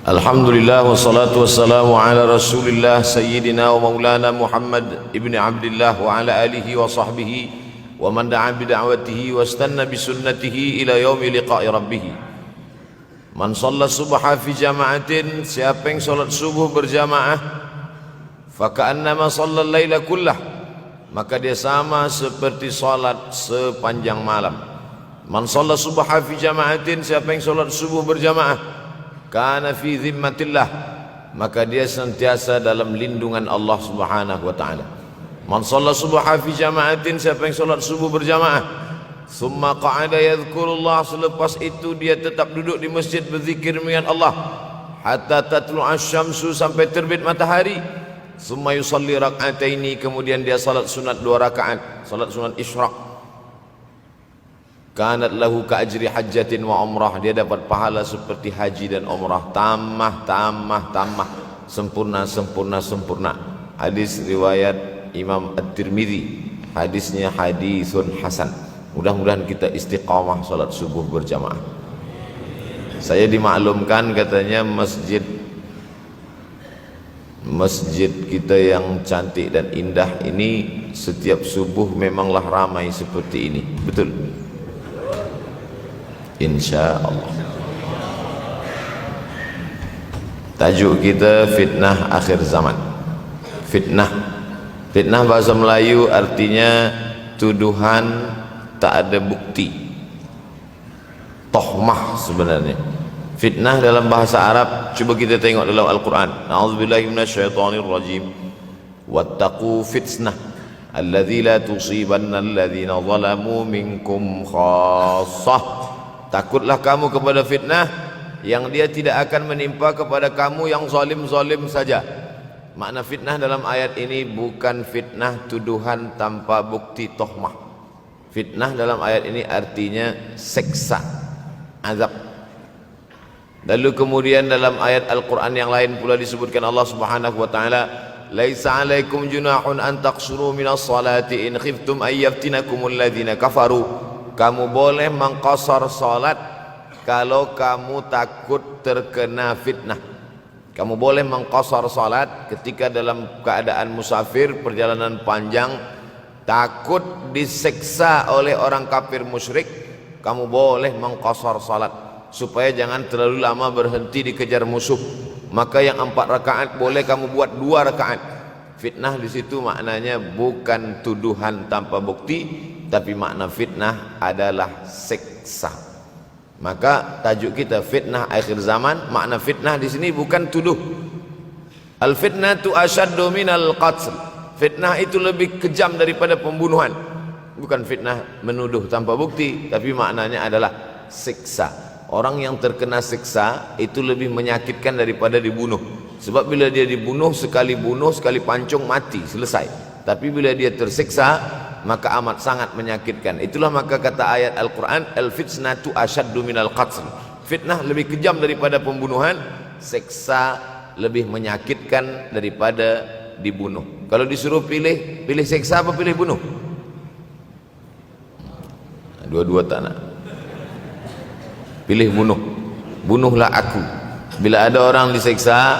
Alhamdulillah wassalatu wassalamu ala Rasulillah sayyidina wa maulana Muhammad ibn Abdullah wa ala alihi wa sahbihi wa man da'a bi da'watihi wa istanna bi sunnatihi ila yaumi liqa'i rabbih. Man shalla subha fi jama'atin, siapa yang salat subuh berjamaah, fa ka'annama shalla al-laila kullah, maka dia sama seperti salat sepanjang malam. Man shalla subha fi jama'atin, siapa yang salat subuh berjamaah, kana fi zimmatillah, maka dia sentiasa dalam lindungan Allah Subhanahu wa taala. Man shalla subha fi jama'atin, siapa yang salat subuh berjamaah, summa qa'ada yadhkurullah, selepas itu dia tetap duduk di masjid berzikir dengan Allah hatta tatlu'a syamsu, sampai terbit matahari. Summa yusalli rak'ataini, kemudian dia salat sunat 2 rakaat, salat sunat isyraq. Kanat lahu ka'ajri hajjatin wa umrah, dia dapat pahala seperti haji dan umrah, tamah, sempurna. Hadis riwayat Imam At-Tirmidzi, hadisnya hadisun hasan. Mudah-mudahan kita istiqamah salat subuh berjamaah. Saya dimaklumkan katanya masjid kita yang cantik dan indah ini setiap subuh memanglah ramai seperti ini. Betul? Insya Allah. Tajuk kita fitnah akhir zaman. Fitnah bahasa Melayu artinya tuduhan tak ada bukti. Tohmah sebenarnya. Fitnah dalam bahasa Arab, coba kita tengok dalam Al-Quran. A'udzubillahi minasyaitonir rajim. Wattaqu fitnah alladzi la tusibanna alladzina zalamu minkum khassah. Takutlah kamu kepada fitnah yang dia tidak akan menimpa kepada kamu yang zalim-zalim saja. Makna fitnah dalam ayat ini bukan fitnah tuduhan tanpa bukti tohmah. Fitnah dalam ayat ini artinya seksa, azab. Lalu kemudian dalam ayat Al-Quran yang lain pula disebutkan Allah Subhanahu wa taala, laisa 'alaikum junahun an taqsuru minas salati in khiftum ay yaftinakumul ladzina kafaru. Kamu boleh mengqasar salat kalau kamu takut terkena fitnah. Kamu boleh mengqasar salat ketika dalam keadaan musafir, perjalanan panjang, takut diseksa oleh orang kafir musyrik. Kamu boleh mengqasar salat supaya jangan terlalu lama berhenti dikejar musuh. Maka yang 4 rakaat boleh kamu buat 2 rakaat. Fitnah di situ maknanya bukan tuduhan tanpa bukti, tapi makna fitnah adalah seksa. Maka tajuk kita fitnah akhir zaman. Makna fitnah di sini bukan tuduh. Al fitnatu asyaddu minal qatl. Fitnah itu lebih kejam daripada pembunuhan. Bukan fitnah menuduh tanpa bukti, tapi maknanya adalah seksa. Orang yang terkena seksa itu lebih menyakitkan daripada dibunuh. Sebab bila dia dibunuh, sekali pancung mati, selesai. Tapi bila dia tersiksa, maka amat sangat menyakitkan. Itulah maka kata ayat Al-Quran, al-fitnatu asyaddu minal qatl. Fitnah lebih kejam daripada pembunuhan, seksa lebih menyakitkan daripada dibunuh. Kalau disuruh pilih seksa apa pilih bunuh? Dua-dua tak nak. Pilih bunuh. Bunuhlah aku. Bila ada orang diseksa,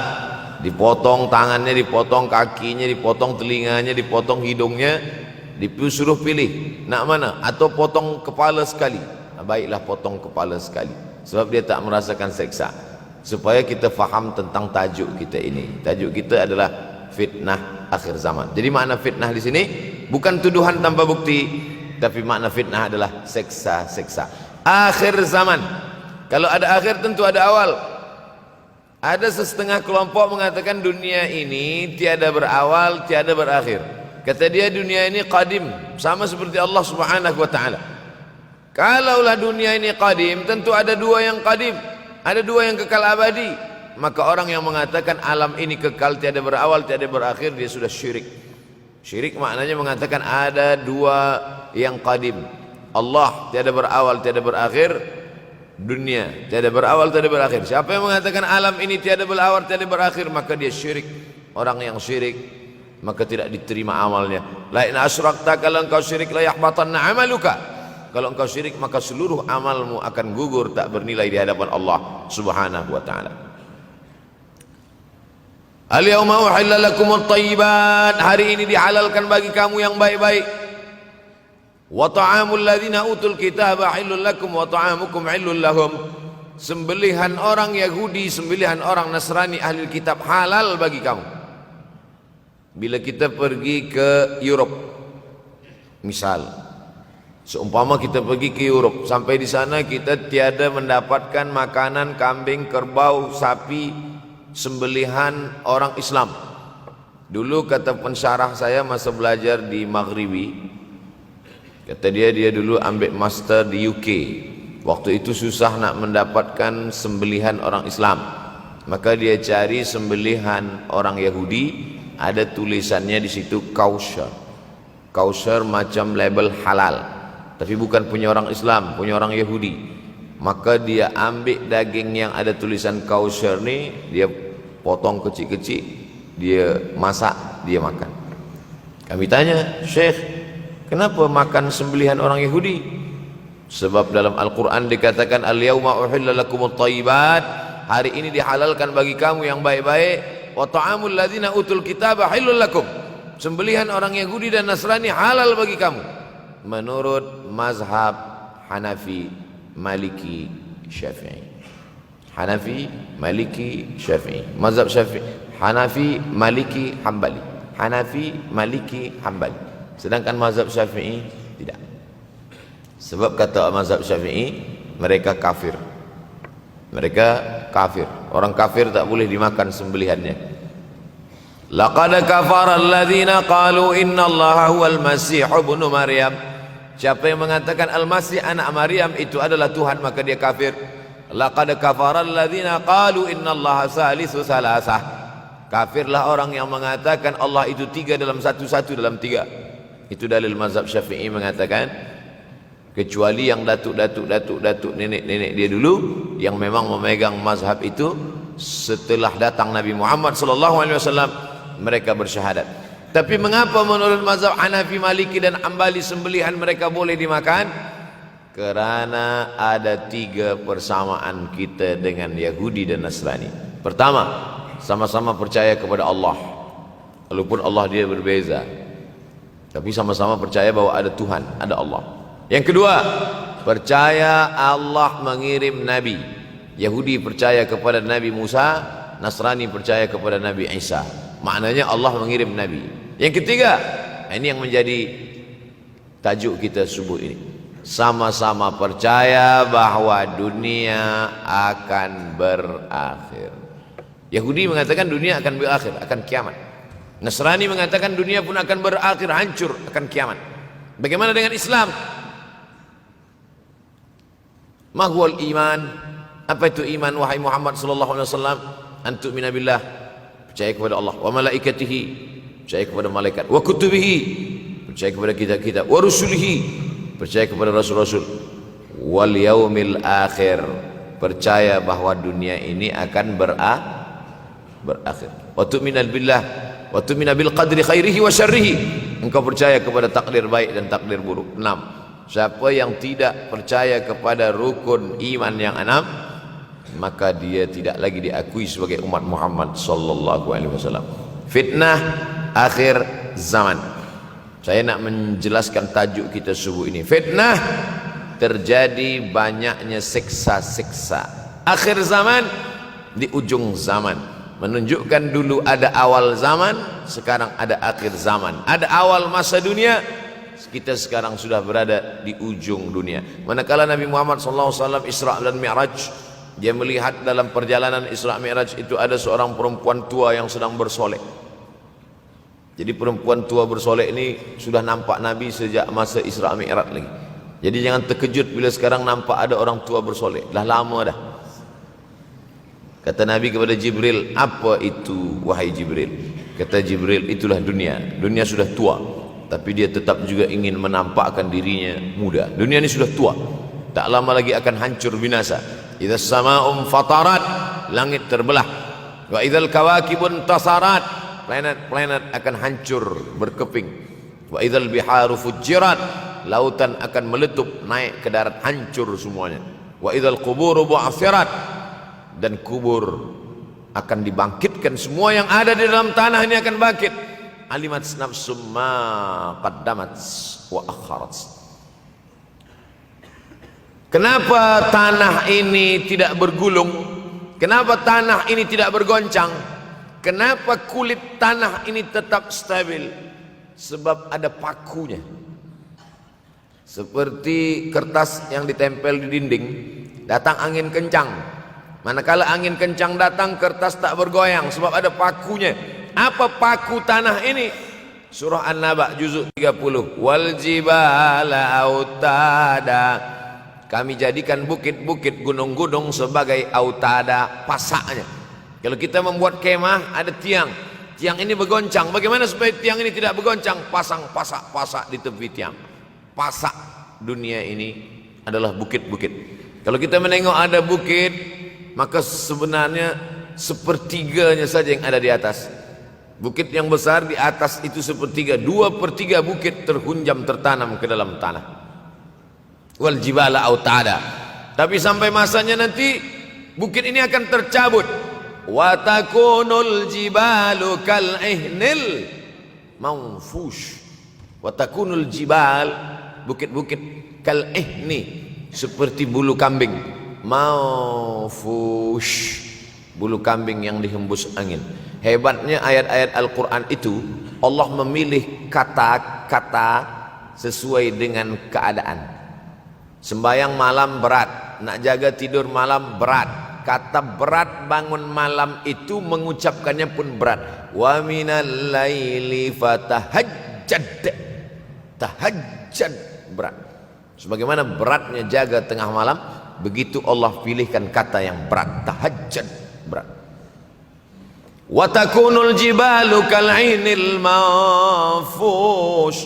dipotong tangannya, dipotong kakinya, dipotong telinganya, dipotong hidungnya, disuruh pilih nak mana, atau potong kepala sekali. Baiklah potong kepala sekali, sebab dia tak merasakan seksa. Supaya kita faham tentang tajuk kita ini. Tajuk kita adalah fitnah akhir zaman. Jadi makna fitnah di sini bukan tuduhan tanpa bukti, tapi makna fitnah adalah seksa. Akhir zaman. Kalau ada akhir tentu ada awal. Ada setengah kelompok mengatakan dunia ini tiada berawal, tiada berakhir. Kata dia dunia ini qadim, sama seperti Allah Subhanahu wa taala. Kalaulah dunia ini qadim, tentu ada 2 yang qadim, ada 2 yang kekal abadi. Maka orang yang mengatakan alam ini kekal, tiada berawal, tiada berakhir, dia sudah syirik. Syirik maknanya mengatakan ada 2 yang qadim. Allah tiada berawal, tiada berakhir. Dunia tiada berawal, tiada berakhir. Siapa yang mengatakan alam ini tiada berawal, tiada berakhir, maka dia syirik. Orang yang syirik maka tidak diterima amalnya. La in asyrakta, kalau engkau syirik la yahbatanna amaluka. Kalau engkau syirik maka seluruh amalmu akan gugur, tak bernilai di hadapan Allah Subhanahu wa taala. Al-yawma uhilla lakumut thayyibat, hari ini dihalalkan bagi kamu yang baik-baik. Wa ta'amul ladzina utul kitaba halal lakum wa ta'amukum halal lahum, sembelihan orang Yahudi, sembelihan orang Nasrani ahli kitab halal bagi kamu. Bila kita pergi ke Europe, misal seumpama kita pergi ke Europe, sampai di sana kita tiada mendapatkan makanan kambing, kerbau, sapi sembelihan orang Islam. Dulu kata pensyarah saya masa belajar di Maghribi, kata dia dulu ambil master di UK. Waktu itu susah nak mendapatkan sembelihan orang Islam, maka dia cari sembelihan orang Yahudi. Ada tulisannya di situ kosher, kosher macam label halal, tapi bukan punya orang Islam, punya orang Yahudi. Maka dia ambil daging yang ada tulisan kosher ni, dia potong kecil-kecil, dia masak, dia makan. Kami tanya, Syekh, kenapa makan sembelihan orang Yahudi? Sebab dalam Al-Quran dikatakan al-yawma uhilla lakumut thayyibat, hari ini dihalalkan bagi kamu yang baik-baik. Wa ta'amul ladzina utul kitaba halal lakum, sembelihan orang Yahudi dan Nasrani halal bagi kamu. Menurut mazhab Hanafi, Maliki, Syafi'i. Hanafi, Maliki, Syafi'i. Mazhab Syafi'i, Hanafi, Maliki, Hambali. Hanafi, Maliki, Hambali. Sedangkan mazhab Syafi'i tidak. Sebab kata mazhab Syafi'i, mereka kafir. Mereka kafir. Orang kafir tak boleh dimakan sembelihannya. Laqad kafara alladzina qalu innallaha huwal masih ibnu Maryam. Siapa yang mengatakan Al-Masih anak Maryam itu adalah Tuhan, maka dia kafir. Laqad kafara alladzina qalu innallaha salisu salasah. Kafirlah orang yang mengatakan Allah itu tiga dalam satu, satu dalam tiga. Itu dalil mazhab Syafi'i mengatakan, kecuali yang datuk nenek dia dulu yang memang memegang mazhab itu, setelah datang Nabi Muhammad SAW mereka bersyahadat. Tapi mengapa menurut mazhab Hanafi, Maliki dan Hambali sembelihan mereka boleh dimakan? Karena ada tiga persamaan kita dengan Yahudi dan Nasrani. Pertama, sama-sama percaya kepada Allah, walaupun Allah dia berbeza, tapi sama-sama percaya bahwa ada Tuhan, ada Allah. Yang kedua, percaya Allah mengirim Nabi. Yahudi percaya kepada Nabi Musa, Nasrani percaya kepada Nabi Isa. Maknanya Allah mengirim Nabi. Yang ketiga, ini yang menjadi tajuk kita subuh ini, sama-sama percaya bahwa dunia akan berakhir. Yahudi mengatakan dunia akan berakhir, akan kiamat. Nasrani mengatakan dunia pun akan berakhir, hancur, akan kiamat. Bagaimana dengan Islam? Mahwal iman. Apa itu iman wahai Muhammad sallallahu alaihi wasallam? Antu'mina billah, percaya kepada Allah, wa malaikatihi, percaya kepada malaikat, wa kutubihi, percaya kepada kitab-kitab, wa rusulihi, percaya kepada rasul-rasul, wal yaumil akhir, percaya bahwa dunia ini akan berakhir. Wa tu'mina billah, wa tu'mina bil qadri khairihi wa syarrihi, engkau percaya kepada takdir baik dan takdir buruk. 6. Siapa yang tidak percaya kepada rukun iman yang 6, maka dia tidak lagi diakui sebagai umat Muhammad sallallahu alaihi wasallam. Fitnah akhir zaman. Saya nak menjelaskan tajuk kita subuh ini. Fitnah, terjadi banyaknya siksa-siksa. Akhir zaman, di ujung zaman. Menunjukkan dulu ada awal zaman, sekarang ada akhir zaman. Ada awal masa dunia, kita sekarang sudah berada di ujung dunia. Manakala Nabi Muhammad SAW Isra dan Mi'raj, dia melihat dalam perjalanan Isra Mi'raj itu ada seorang perempuan tua yang sedang bersolek. Jadi perempuan tua bersolek ini sudah nampak Nabi sejak masa Isra Mi'raj lagi. Jadi jangan terkejut bila sekarang nampak ada orang tua bersolek. Dah lama dah. Kata Nabi kepada Jibril, apa itu wahai Jibril? Kata Jibril, itulah dunia. Dunia sudah tua, tapi dia tetap juga ingin menampakkan dirinya muda. Dunia ini sudah tua, tak lama lagi akan hancur binasa. Idza sama'um fatarat, langit terbelah. Wa idzal kawakibun tasarat, planet-planet akan hancur berkeping. Wa idzal biharu fujirat, lautan akan meletup naik ke darat, hancur semuanya. Wa idzal quburu bu'athirat, dan kubur akan dibangkitkan. Semua yang ada di dalam tanah ini akan bangkit. Alimat nafsum ma qaddamat wa akharat. Kenapa tanah ini tidak bergulung? Kenapa tanah ini tidak bergoncang? Kenapa kulit tanah ini tetap stabil? Sebab ada pakunya. Seperti kertas yang ditempel di dinding, datang angin kencang. Manakala angin kencang datang, kertas tak bergoyang sebab ada pakunya. Apa paku tanah ini? Surah An-Naba juzuk 30. Wal jibala autada. Kami jadikan bukit-bukit, gunung-gunung sebagai autada, pasaknya. Kalau kita membuat kemah, ada tiang. Tiang ini bergoncang. Bagaimana supaya tiang ini tidak bergoncang? Pasang pasak-pasak di tepi tiang. Pasak dunia ini adalah bukit-bukit. Kalau kita menengok ada bukit, maka sebenarnya sepertiganya saja yang ada di atas. Bukit yang besar di atas itu sepertiga, 2/3 bukit terhunjam tertanam ke dalam tanah. Wal jibala autada. Tapi sampai masanya nanti bukit ini akan tercabut. Wa takunul jibalu kal ihnil manfush. Wa takunul jibal, bukit-bukit kal ihni, seperti bulu kambing. Manfush, bulu kambing yang dihembus angin. Hebatnya ayat-ayat Al-Quran itu, Allah memilih kata-kata sesuai dengan keadaan. Sembayang malam berat, nak jaga tidur malam berat. Kata berat bangun malam itu mengucapkannya pun berat. Wa minal laili fatahajjad. Tahajjud berat. Sebagaimana beratnya jaga tengah malam, begitu Allah pilihkan kata yang berat. Tahajjud berat. Wa takunul jibalu kal'inil manfush.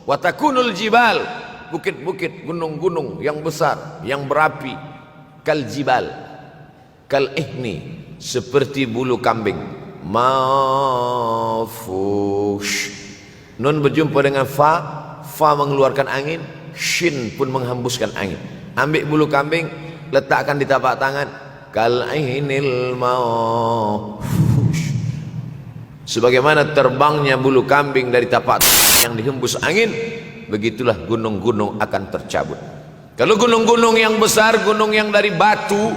Wa takunul jibal, bukit-bukit, gunung-gunung yang besar, yang berapi, kal jibal, kal ihni, seperti bulu kambing. Manfush. Nun berjumpa dengan fa, fa mengeluarkan angin, shin pun menghembuskan angin. Ambil bulu kambing, letakkan di tapak tangan, kal ainil manfush. Sebagaimana terbangnya bulu kambing dari tapak tangan yang dihembus angin, begitulah gunung-gunung akan tercabut. Kalau gunung-gunung yang besar, gunung yang dari batu,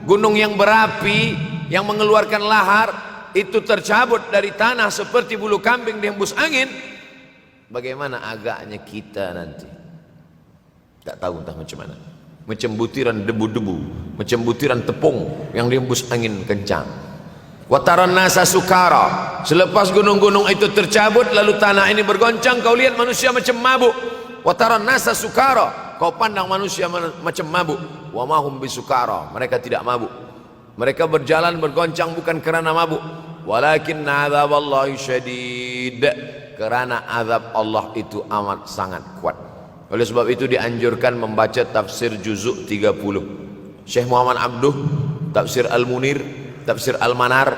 gunung yang berapi, yang mengeluarkan lahar, itu tercabut dari tanah seperti bulu kambing dihembus angin. Bagaimana agaknya kita nanti? Tak tahu entah macam mana. Macam butiran debu-debu, macam butiran tepung yang dihembus angin kencang. Wataran nasa sukara. Selepas gunung-gunung itu tercabut, lalu tanah ini bergoncang, kau lihat manusia macam mabuk. Wataran nasa sukara. Kau pandang manusia macam mabuk. Wa mahum bisukara. Mereka tidak mabuk. Mereka berjalan bergoncang bukan kerana mabuk. Walakin azaballahi syadid. Kerana azab Allah itu amat sangat kuat. Oleh sebab itu dianjurkan membaca tafsir juzuk 30. Syekh Muhammad Abduh, tafsir Al-Munir, tafsir Al-Manar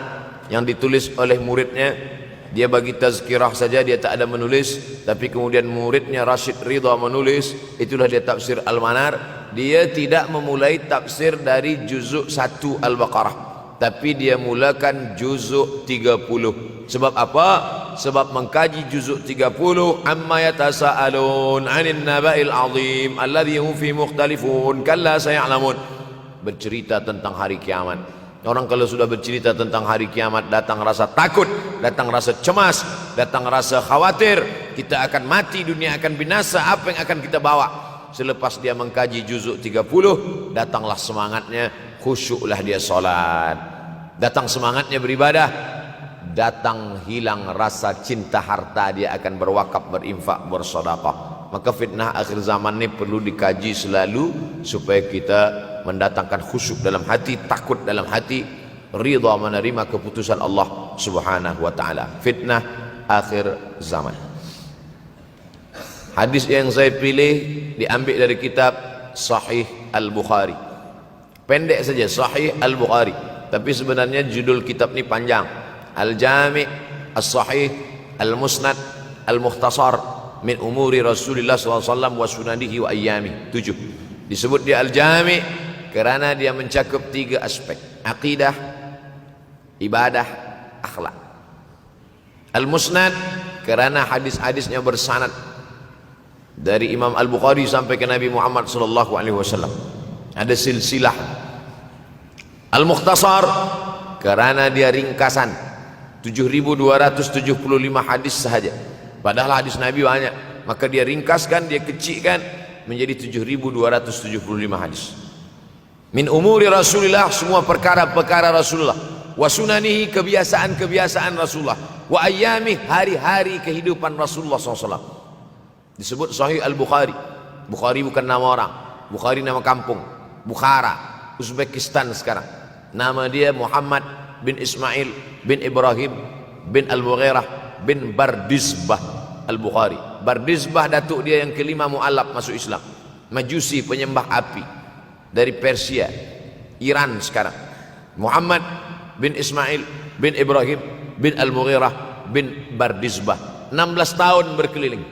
yang ditulis oleh muridnya. Dia bagi tazkirah saja, dia tak ada menulis. Tapi kemudian muridnya Rashid Ridha menulis. Itulah dia tafsir Al-Manar. Dia tidak memulai tafsir dari juzuk 1 Al-Baqarah, tapi dia mulakan juzuk 30. Sebab apa? Sebab mengkaji juzuk 30, amma yatasaalun 'anil naba'il 'azim alladhi hum fi mukhtalifun kalla saya'lamun. Bercerita tentang hari kiamat. Orang kalau sudah bercerita tentang hari kiamat, datang rasa takut, datang rasa cemas, datang rasa khawatir, kita akan mati, dunia akan binasa, apa yang akan kita bawa? Selepas dia mengkaji juzuk 30, datanglah semangatnya, khusyuklah dia solat, datang semangatnya beribadah, datang hilang rasa cinta harta, dia akan berwakaf, berinfak, bersedekah. Maka fitnah akhir zaman ini perlu dikaji selalu supaya kita mendatangkan khusyuk dalam hati, takut dalam hati, ridha menerima keputusan Allah Subhanahu wa taala. Fitnah akhir zaman. Hadis yang saya pilih diambil dari kitab Sahih Al-Bukhari. Pendek saja, Sahih Al-Bukhari, tapi sebenarnya judul kitab ini panjang. Al-Jami' As-Sahih Al-Musnad Al-Mukhtasar min umuri Rasulullah SAW wa sunanihi wa ayyami. 7. Disebut dia Al-Jami' kerana dia mencakup 3 aspek: akidah, ibadah, akhlak. Al-Musnad karena hadis-hadisnya bersanad dari Imam Al-Bukhari sampai ke Nabi Muhammad sallallahu alaihi wasallam. Ada silsilah. Al-Mukhtasar karena dia ringkasan 7.275 hadis sahaja. Padahal hadis Nabi banyak, maka dia ringkaskan, dia kecilkan menjadi 7.275 hadis. Min umuri Rasulillah, semua perkara-perkara Rasulullah. Wa sunanihi, kebiasaan-kebiasaan Rasulullah. Wa ayyamih, hari-hari kehidupan Rasulullah SAW. Disebut Sahih Al-Bukhari. Bukhari bukan nama orang, Bukhari nama kampung, Bukhara, Uzbekistan sekarang. Nama dia Muhammad bin Ismail bin Ibrahim bin Al-Mughirah bin Bardizbah Al-Bukhari. Bardizbah datuk dia yang kelima mu'alaf masuk Islam. Majusi, penyembah api, dari Persia, Iran sekarang. Muhammad bin Ismail bin Ibrahim bin Al-Mughirah bin Bardizbah. 16 tahun berkeliling.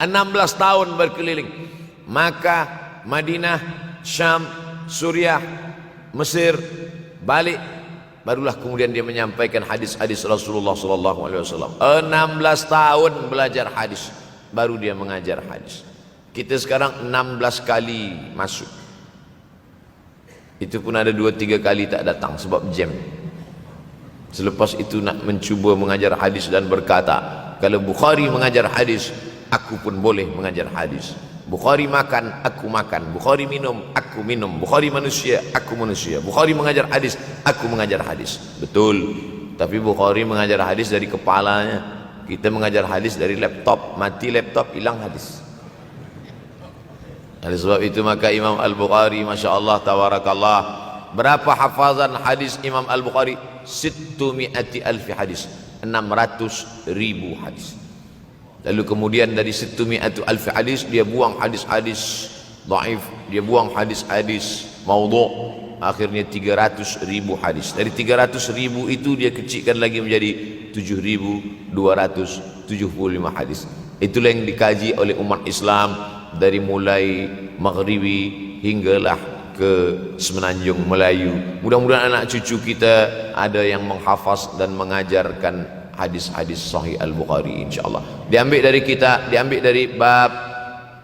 16 tahun berkeliling. Makkah, Madinah, Syam, Suriah, Mesir, balik, barulah kemudian dia menyampaikan hadis-hadis Rasulullah SAW. 16 tahun belajar hadis, baru dia mengajar hadis. Kita sekarang 16 kali masuk, itu pun ada 2-3 kali tak datang sebab jam. Selepas itu nak mencuba mengajar hadis dan berkata, kalau Bukhari mengajar hadis, aku pun boleh mengajar hadis. Bukhari makan, aku makan. Bukhari minum, aku minum. Bukhari manusia, aku manusia. Bukhari mengajar hadis, aku mengajar hadis. Betul, tapi Bukhari mengajar hadis dari kepalanya. Kita mengajar hadis dari laptop. Mati laptop, hilang hadis. Oleh sebab itu maka Imam Al-Bukhari, Masya Allah, Tabarakallah, berapa hafazan hadis Imam Al-Bukhari? 600,000 hadis, 600,000 hadis. Lalu kemudian dari 600,000 hadis dia buang hadis-hadis dhaif, dia buang hadis-hadis maudhu', akhirnya 300,000 hadis. Dari 300,000 itu dia kecilkan lagi menjadi 7.275 hadis. Itulah yang dikaji oleh umat Islam dari mulai maghribi hinggalah ke semenanjung Melayu. Mudah-mudahan anak cucu kita ada yang menghafaz dan mengajarkan hadis-hadis Sahih Al-Bukhari, insyaallah. Diambil dari kita, diambil dari bab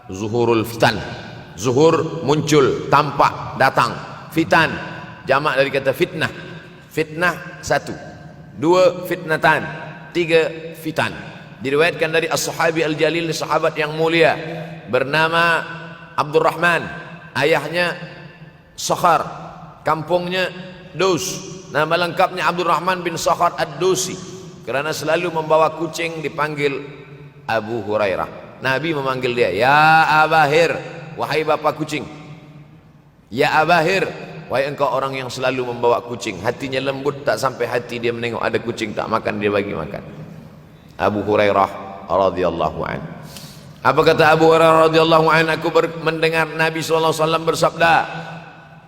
zuhurul fitan. Zuhur muncul, tampak, datang. Fitan jamak dari kata fitnah. Fitnah 1, 2 fitnatan, 3 fitan. Diriwayatkan dari as-sahabi al-jalil, sahabat yang mulia bernama Abdurrahman, ayahnya Sakhar, kampungnya Dus. Nama lengkapnya Abdurrahman bin Sakhar ad-Dusi. Kerana selalu membawa kucing dipanggil Abu Hurairah. Nabi memanggil dia, ya Abahir, wahai bapak kucing. Ya Abahir, wahai engkau orang yang selalu membawa kucing. Hatinya lembut, tak sampai hati dia menengok ada kucing tak makan, dia bagi makan. Abu Hurairah radhiyallahu anhu. Apa kata Abu Hurairah radhiyallahu anhu? Aku mendengar Nabi SAW bersabda,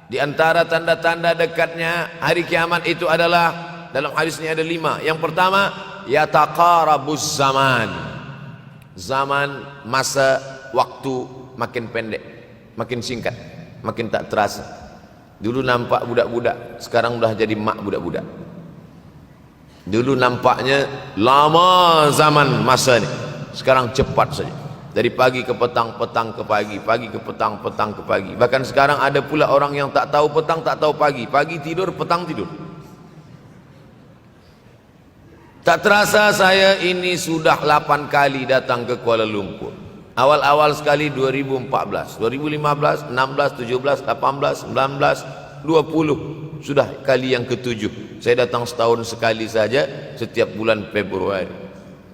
di antara tanda-tanda dekatnya hari kiamat itu adalah, dalam hadis ini ada 5. Yang pertama, yataqarabuz zaman. Zaman, masa, waktu makin pendek, makin singkat, makin tak terasa. Dulu nampak budak-budak, sekarang sudah jadi mak budak-budak. Dulu nampaknya lama zaman masa ini, sekarang cepat saja. Dari pagi ke petang, petang ke pagi, pagi ke petang, petang ke pagi. Bahkan sekarang ada pula orang yang tak tahu petang, tak tahu pagi. Pagi tidur, petang tidur. Tak terasa saya ini sudah 8 kali datang ke Kuala Lumpur. Awal-awal sekali 2014, 2015, 16, 17, 18, 19, 20. Sudah kali yang ke-7. Saya datang setahun sekali saja, setiap bulan Februari.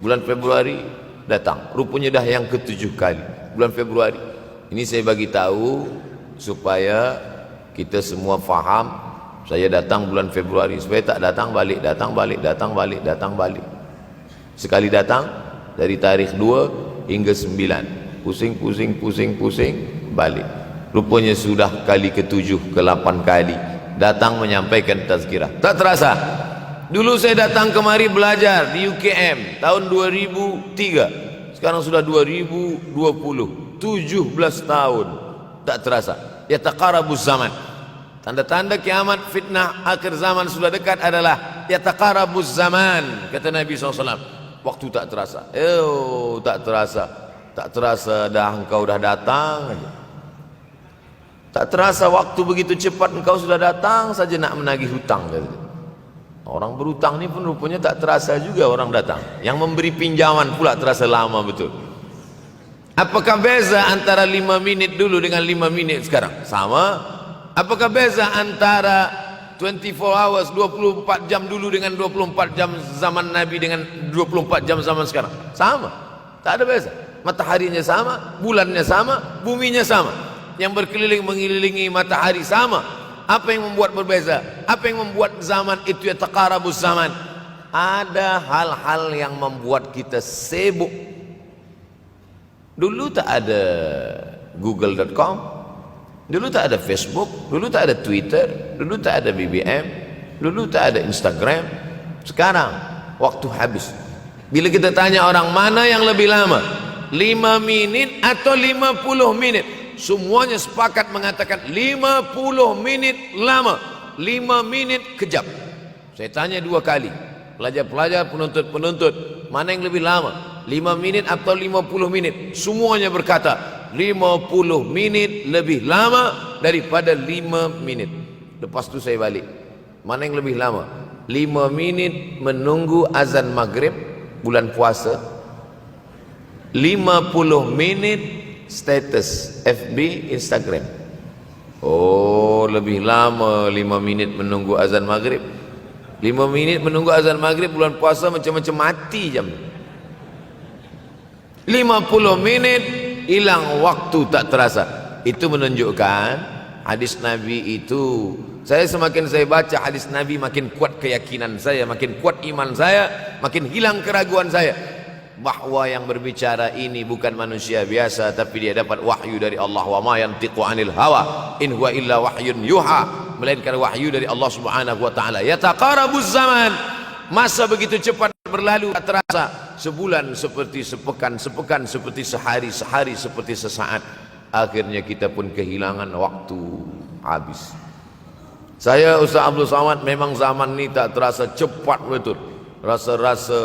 Bulan Februari datang. Rupanya dah yang ke-7 kali. Bulan Februari. Ini saya bagi tahu supaya kita semua faham. Saya datang bulan Februari, supaya tak datang balik, datang balik, datang balik, datang balik. Sekali datang dari tarikh 2 hingga 9. Pusing, pusing, pusing, pusing, balik. Rupanya sudah kali ke-7, ke-8 kali datang menyampaikan tazkirah. Tak terasa. Dulu saya datang kemari belajar di UKM tahun 2003. Sekarang sudah 2020. 17 tahun. Tak terasa. Yataqarabuz zaman. Tanda-tanda kiamat, fitnah akhir zaman sudah dekat adalah yataqarabuz zaman, kata Nabi SAW. Waktu tak terasa, tak terasa dah engkau dah datang aja. Tak terasa waktu begitu cepat, engkau sudah datang saja nak menagih hutang, kata. Orang berhutang ni pun rupanya tak terasa juga orang datang. Yang memberi pinjaman pula terasa lama betul. Apakah beza antara 5 minit dulu dengan 5 minit sekarang? Sama. Apakah beza antara 24 hours, 24 jam dulu dengan 24 jam zaman Nabi dengan 24 jam zaman sekarang? Sama. Tak ada beza. Mataharinya sama, bulannya sama, buminya sama. Yang berkeliling mengelilingi matahari sama. Apa yang membuat berbeza? Apa yang membuat zaman itu yataqarabuz zaman? Ada hal-hal yang membuat kita sibuk. Dulu tak ada google.com, dulu tak ada Facebook, dulu tak ada Twitter, dulu tak ada BBM, dulu tak ada Instagram. Sekarang waktu habis. Bila kita tanya orang mana yang lebih lama, 5 minit atau 50 minit, semuanya sepakat mengatakan 50 minit lama, 5 minit kejap. Saya tanya 2 kali, pelajar-pelajar, penuntut-penuntut, mana yang lebih lama, 5 minit atau 50 menit? Semuanya berkata 50 minit lebih lama daripada 5 minit. Lepas tu saya balik, mana yang lebih lama? 5 minit menunggu azan maghrib bulan puasa, 50 minit status FB, Instagram. Oh, lebih lama 5 minit menunggu azan maghrib. 5 minit menunggu azan maghrib bulan puasa macam-macam mati jam. 50 menit hilang waktu tak terasa. Itu menunjukkan hadis Nabi itu, semakin saya baca hadis Nabi, makin kuat keyakinan saya, makin kuat iman saya, makin hilang keraguan saya bahwa yang berbicara ini bukan manusia biasa, tapi dia dapat wahyu dari Allah. Wa ma yantiqu anil hawa in huwa illa wahyun yuha, melainkan wahyu dari Allah Subhanahu wa taala. Yataqarabuz zaman, masa begitu cepat berlalu tak terasa. Sebulan seperti sepekan, sepekan seperti sehari, sehari seperti sesaat. Akhirnya kita pun kehilangan waktu, habis. Saya Ustaz Abdul Samad, memang zaman ni tak terasa, cepat betul. Rasa-rasa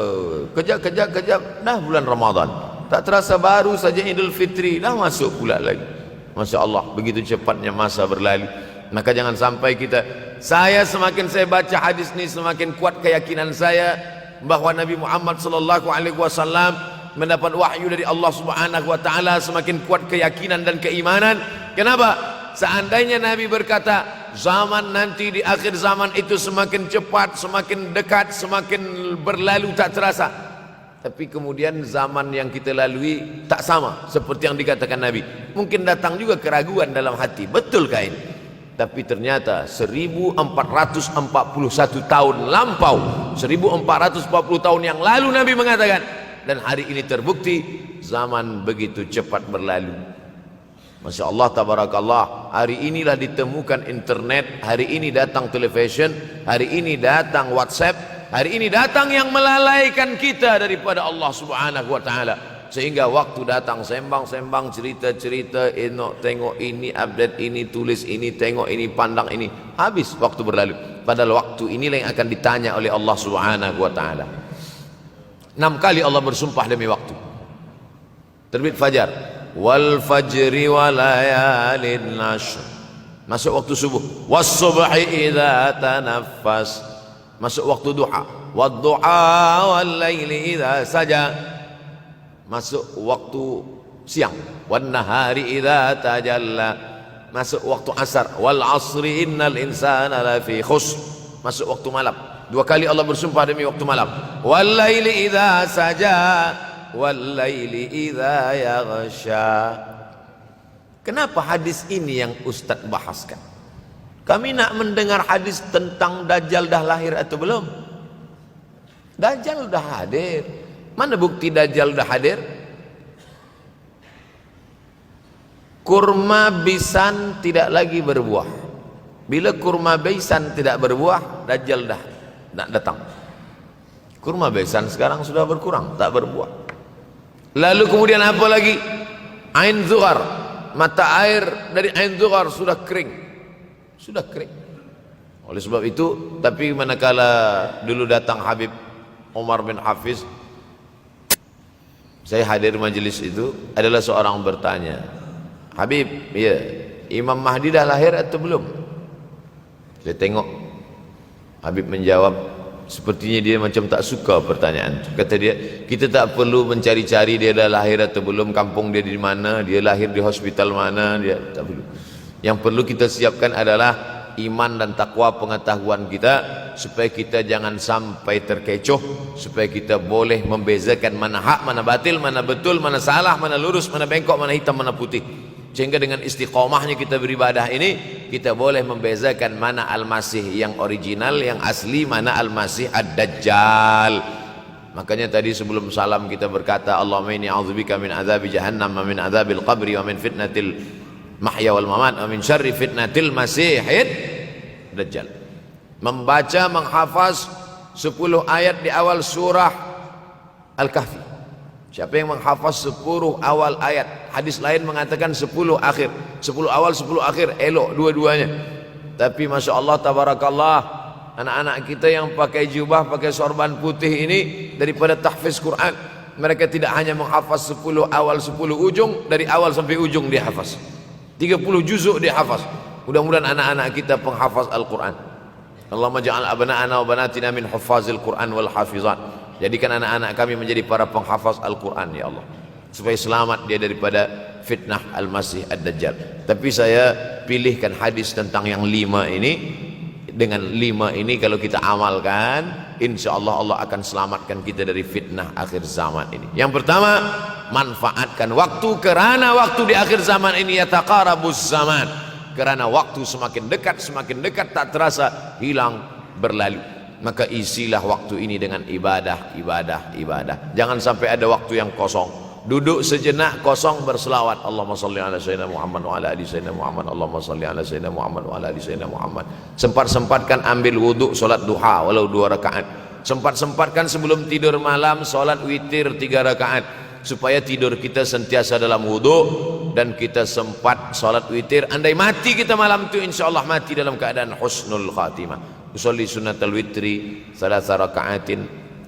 kejap dah bulan Ramadan. Tak terasa baru saja Idul Fitri dah masuk pula lagi. Masya Allah, begitu cepatnya masa berlalu. Maka jangan sampai kita, semakin saya baca hadis ni, semakin kuat keyakinan saya bahwa Nabi Muhammad sallallahu alaihi wasallam mendapat wahyu dari Allah Subhanahu wa taala. Semakin kuat keyakinan dan keimanan. Kenapa? Seandainya Nabi berkata zaman nanti di akhir zaman itu semakin cepat, semakin dekat, semakin berlalu tak terasa, tapi kemudian zaman yang kita lalui tak sama seperti yang dikatakan Nabi. Mungkin datang juga keraguan dalam hati, betulkah ini? Tapi ternyata 1441 tahun lampau, 1440 tahun yang lalu Nabi mengatakan, dan hari ini terbukti zaman begitu cepat berlalu. Masya Allah, tabarakallah. Hari inilah ditemukan internet, hari ini datang television, hari ini datang WhatsApp, hari ini datang yang melalaikan kita daripada Allah Subhanahu wa taala. Sehingga waktu datang sembang-sembang, cerita-cerita, tengok ini, update ini, tulis ini, tengok ini, pandang ini, habis waktu berlalu. Padahal waktu inilah yang akan ditanya oleh Allah Subhanahu wa taala. 6 kali Allah bersumpah demi waktu. Terbit fajar, wal fajri wa layalin nashr, masuk waktu subuh. Was subhi idza tanaffas, masuk waktu duha. Wad duha wal laili idza saja, masuk waktu siang. Wan nahari idza tajalla, masuk waktu asar. Wal asri innal insana lafi khusr, masuk waktu malam. 2 kali Allah bersumpah demi waktu malam. Wal laili idza saja wal laili idza yaghsha. Kenapa hadis ini yang Ustaz bahaskan? Kami nak mendengar hadis tentang Dajjal dah lahir atau belum? Dajjal dah hadir. Mana bukti Dajjal dah hadir? Kurma bisan tidak lagi berbuah. Bila kurma bisan tidak berbuah, Dajjal dah nak datang. Kurma bisan sekarang sudah berkurang, tak berbuah. Lalu kemudian apa lagi? Ain Zuhar, mata air dari Ain Zuhar sudah kering, sudah kering. Oleh sebab itu, tapi manakala dulu datang Habib Umar bin Hafiz, saya hadir majelis itu, adalah seorang bertanya, Habib, ya, Imam Mahdi dah lahir atau belum? Saya tengok Habib menjawab, sepertinya dia macam tak suka pertanyaan. Kata dia, kita tak perlu mencari-cari dia dah lahir atau belum, kampung dia di mana, dia lahir di hospital mana, dia tak perlu. Yang perlu kita siapkan adalah iman dan takwa pengetahuan kita, supaya kita jangan sampai terkecoh, supaya kita boleh membezakan mana hak, mana batil, mana betul, mana salah, mana lurus, mana bengkok, mana hitam, mana putih. Sehingga dengan istiqomahnya kita beribadah ini, kita boleh membezakan mana Al-Masih yang original, yang asli, mana Al-Masih Ad-Dajjal. Makanya tadi sebelum salam kita berkata, Allahumma inni a'udzubika min azabi jahannam wa min azabil qabri wa min fitnatil mahya wal mamat wa min syarri fitnatil masihid Dajjal. Membaca, menghafaz 10 ayat di awal surah Al-Kahfi. Siapa yang menghafaz 10 awal ayat, hadis lain mengatakan 10 akhir, 10 awal 10 akhir, elok dua-duanya. Tapi Masya Allah, tabarakallah, anak-anak kita yang pakai jubah, pakai sorban putih ini, daripada tahfiz Quran, mereka tidak hanya menghafaz 10 awal 10 ujung, dari awal sampai ujung dia hafaz, 30 juzuk dia hafaz. Mudah-mudahan anak-anak kita penghafaz Al-Quran. Allahumma ja'al abna'ana wa banatina min huffazil Quran wal hafizan. Jadikan anak-anak kami menjadi para penghafaz Al-Quran, ya Allah, supaya selamat dia daripada fitnah Al-Masih Ad-Dajjal. Tapi saya pilihkan hadis tentang yang 5 ini. Dengan 5 ini kalau kita amalkan, insya Allah Allah akan selamatkan kita dari fitnah akhir zaman ini. Yang pertama, manfaatkan waktu, kerana waktu di akhir zaman ini yataqarabuz zaman, kerana waktu semakin dekat tak terasa hilang berlalu. Maka isilah waktu ini dengan ibadah. Jangan sampai ada waktu yang kosong. Duduk sejenak kosong, berselawat, Allahumma salli ala sayyidina Muhammad wa ala ali sayyidina Muhammad, Allahumma salli ala sayyidina Muhammad wa ala ali sayyidina Muhammad. Sempat-sempatkan ambil wudhu, solat duha walau 2 rakaat. Sempat-sempatkan sebelum tidur malam solat witir 3 rakaat, supaya tidur kita sentiasa dalam wudhu dan kita sempat solat witir. Andai mati kita malam itu, insyaallah mati dalam keadaan husnul khatimah. Usolli sunnatal witri 3 rakaatin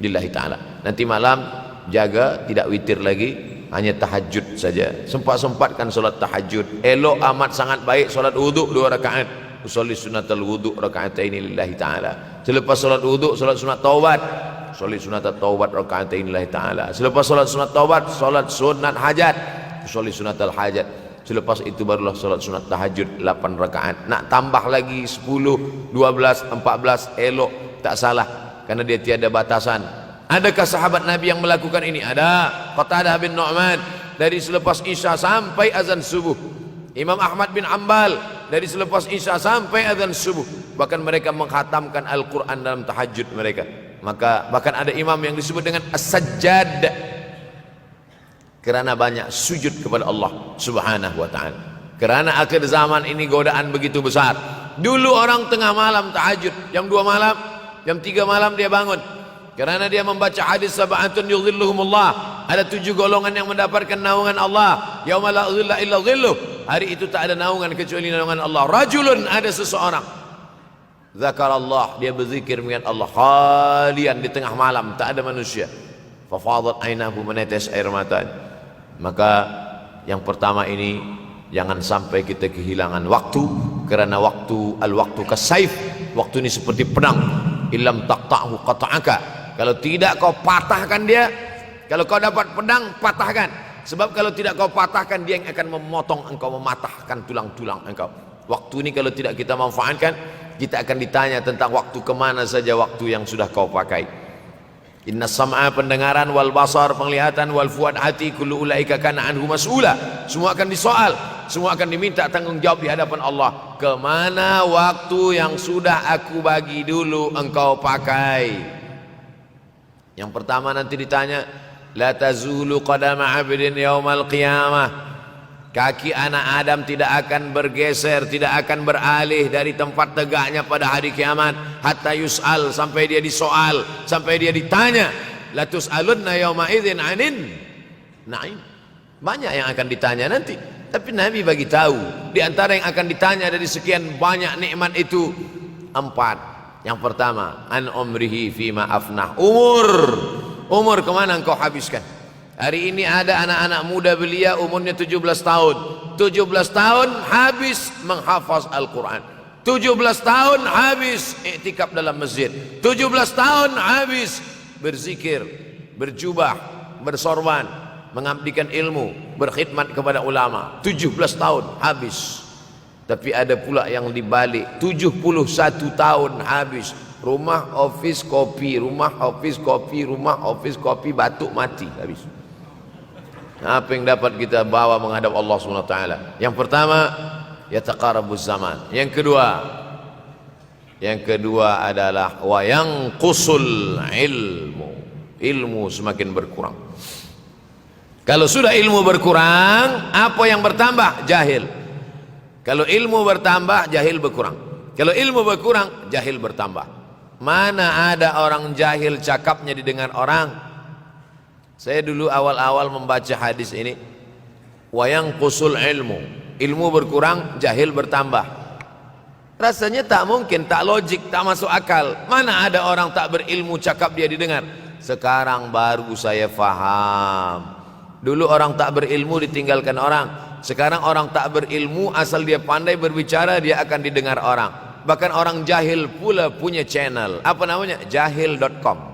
lillahi ta'ala. Nanti malam jaga, tidak witir lagi, hanya tahajud saja. Sempat-sempatkan solat tahajud. Elok amat sangat baik solat wudhu 2 rakaat. Usolli sunnatal wudhu raka'ataini lillahi ta'ala. Selepas solat wudhu, solat sunat taubat. Usolli sunatat taubat raka'ataini lillahi ta'ala. Selepas solat sunat taubat, solat sunat hajat. Usolli sunatal hajat. Selepas itu barulah solat sunat tahajud 8 rakaat. Nak tambah lagi 10, 12, 14, elok, tak salah, karena dia tiada batasan. Adakah sahabat Nabi yang melakukan ini? Ada. Qatadah bin Nu'man, dari selepas Isya sampai azan subuh. Imam Ahmad bin Ambal, dari selepas Isya sampai azan subuh. Bahkan mereka menghatamkan Al-Quran dalam tahajud mereka. Maka bahkan ada imam yang disebut dengan As-Sajjad, kerana banyak sujud kepada Allah Subhanahu wa ta'ala. Kerana akhir zaman ini godaan begitu besar. Dulu orang tengah malam tahajud, jam 2 malam, jam 3 malam dia bangun, kerana dia membaca hadis sab'atun yudhilluhumullah. Ada 7 golongan yang mendapatkan naungan Allah, yauma la dhilla illa dhilluh. Hari itu tak ada naungan kecuali naungan Allah. Rajulun, ada seseorang, zakarallah, dia berzikir mengingat Allah, khalian, di tengah malam, tak ada manusia. Fafadat ainahu, menetes air matanya. Maka yang pertama ini, jangan sampai kita kehilangan waktu, kerana waktu, al-waktu kasaif, waktu ini seperti pedang. Illam taqta'hu qata'aka, kalau tidak kau patahkan dia. Kalau kau dapat pedang, patahkan. Sebab kalau tidak kau patahkan, dia yang akan memotong engkau, mematahkan tulang-tulang engkau. Waktu ini kalau tidak kita manfaatkan, kita akan ditanya tentang waktu, kemana saja waktu yang sudah kau pakai. Inna sam'a, pendengaran, wal basar, penglihatan, wal fuad, hati, kullu ulaika kana anhu mas'ula. Semua akan disoal, semua akan diminta tanggung jawab di hadapan Allah. Kemana waktu yang sudah aku bagi dulu engkau pakai? Yang pertama nanti ditanya, la tazulu qadama 'abdin yaumal qiyamah. Kaki anak Adam tidak akan bergeser, tidak akan beralih dari tempat tegaknya pada hari kiamat, hatta yus'al, sampai dia disoal, sampai dia ditanya. La tus'alunna yauma idzin 'anin na'im. Banyak yang akan ditanya nanti. Tapi Nabi bagi tahu, di antara yang akan ditanya dari sekian banyak nikmat itu 4. Yang pertama, an umrihi fima afnah. Umur kemana engkau habiskan? Hari ini ada anak-anak muda belia umurnya 17 tahun. 17 tahun habis menghafaz Al-Quran. 17 tahun habis iktikaf dalam masjid. 17 tahun habis berzikir, berjubah, bersorban, mengabdikan ilmu, berkhidmat kepada ulama. 17 tahun habis. Tapi ada pula yang dibalik, 71 tahun habis. Rumah, office, kopi, rumah, office, kopi, rumah, office, kopi, batuk, mati, habis. Apa yang dapat kita bawa menghadap Allah SWT? Yang pertama, yataqarabuz zaman. Yang kedua adalah wa yanqusul ilmu. Ilmu semakin berkurang. Kalau sudah ilmu berkurang, apa yang bertambah? Jahil. Kalau ilmu bertambah, jahil berkurang. Kalau ilmu berkurang, jahil bertambah. Mana ada orang jahil cakapnya didengar orang? Saya dulu awal-awal membaca hadis ini, wa yanqusul ilmu berkurang, jahil bertambah. Rasanya tak mungkin, tak logik, tak masuk akal. Mana ada orang tak berilmu cakap dia didengar? Sekarang baru saya faham. Dulu orang tak berilmu ditinggalkan orang. Sekarang orang tak berilmu asal dia pandai berbicara, dia akan didengar orang. Bahkan orang jahil pula punya channel. Apa namanya? Jahil.com.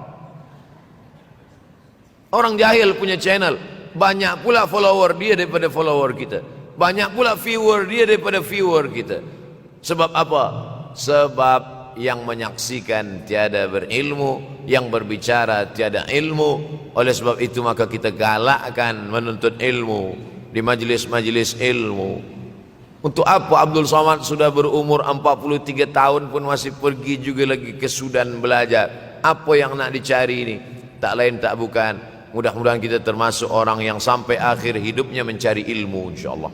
Orang jahil punya channel. Banyak pula follower dia daripada follower kita. Banyak pula viewer dia daripada viewer kita. Sebab apa? Sebab yang menyaksikan tiada berilmu, yang berbicara tiada ilmu. Oleh sebab itu maka kita galakkan menuntut ilmu di majlis-majlis ilmu. Untuk apa Abdul Somad sudah berumur 43 tahun pun masih pergi juga lagi ke Sudan belajar? Apa yang nak dicari ini? Tak lain tak bukan, mudah-mudahan kita termasuk orang yang sampai akhir hidupnya mencari ilmu, insyaAllah.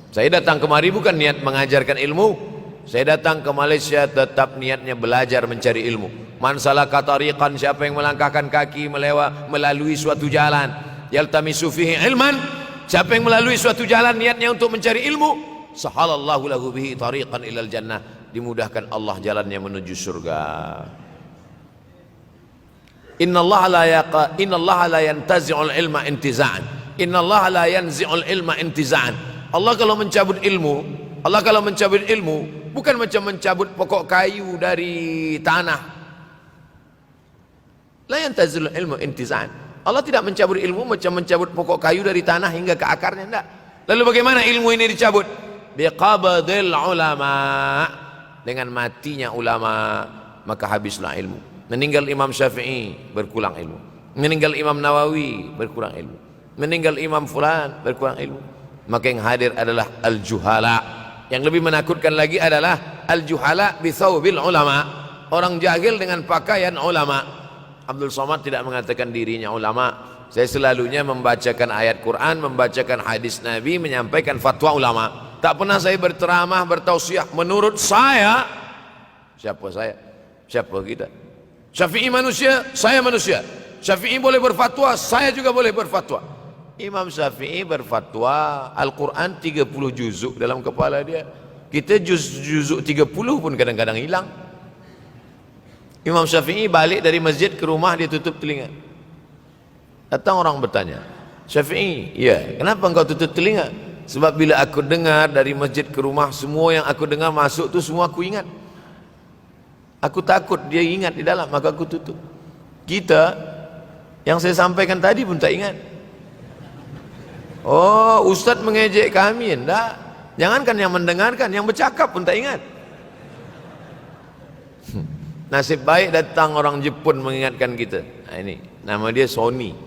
Saya datang kemari bukan niat mengajarkan ilmu. Saya datang ke Malaysia tetap niatnya belajar mencari ilmu. Man salaka tariqan, siapa yang melangkahkan kaki melalui suatu jalan, yaltamisu fihi ilman, siapa yang melalui suatu jalan niatnya untuk mencari ilmu, sahalallahu lahu bihi tariqan ilal jannah, dimudahkan Allah jalannya menuju surga. Innallaha la yantazi'ul ilma intiza'an. Innallaha la yanzi'ul ilma intiza'an. Allah kalau mencabut ilmu, bukan macam mencabut pokok kayu dari tanah. La yantazi'ul ilmu intiza'an. Allah tidak mencabut ilmu macam mencabut pokok kayu dari tanah hingga ke akarnya, enggak. Lalu bagaimana ilmu ini dicabut? Biqabdil ulama. Dengan matinya ulama, maka habislah ilmu. Meninggal Imam Syafi'i, berkurang ilmu. Meninggal Imam Nawawi, berkurang ilmu. Meninggal Imam Fulan, berkurang ilmu. Maka yang hadir adalah al-juhala. Yang lebih menakutkan lagi adalah al-juhala bithawbil ulama. Orang jahil dengan pakaian ulama. Abdul Somad tidak mengatakan dirinya ulama. Saya selalunya membacakan ayat Quran, membacakan hadis Nabi, menyampaikan fatwa ulama. Tak pernah saya berteramah, bertausiah. Menurut saya, siapa saya? Siapa kita? Syafi'i manusia, saya manusia. Syafi'i boleh berfatwa, saya juga boleh berfatwa. Imam Syafi'i berfatwa Al-Quran 30 juzuk dalam kepala dia. Kita juzuk 30 pun kadang-kadang hilang. Imam Syafi'i balik dari masjid ke rumah, dia tutup telinga. Datang orang bertanya, Syafi'i, ya, kenapa engkau tutup telinga? Sebab bila aku dengar dari masjid ke rumah, semua yang aku dengar masuk tu semua aku ingat. Aku takut dia ingat di dalam, maka aku tutup. Kita yang saya sampaikan tadi pun tak ingat. Oh, Ustaz mengejek kami, enggak. Jangankan yang mendengarkan, yang bercakap pun tak ingat. Nasib baik datang orang Jepun mengingatkan kita. Nah, ini nama dia Sony.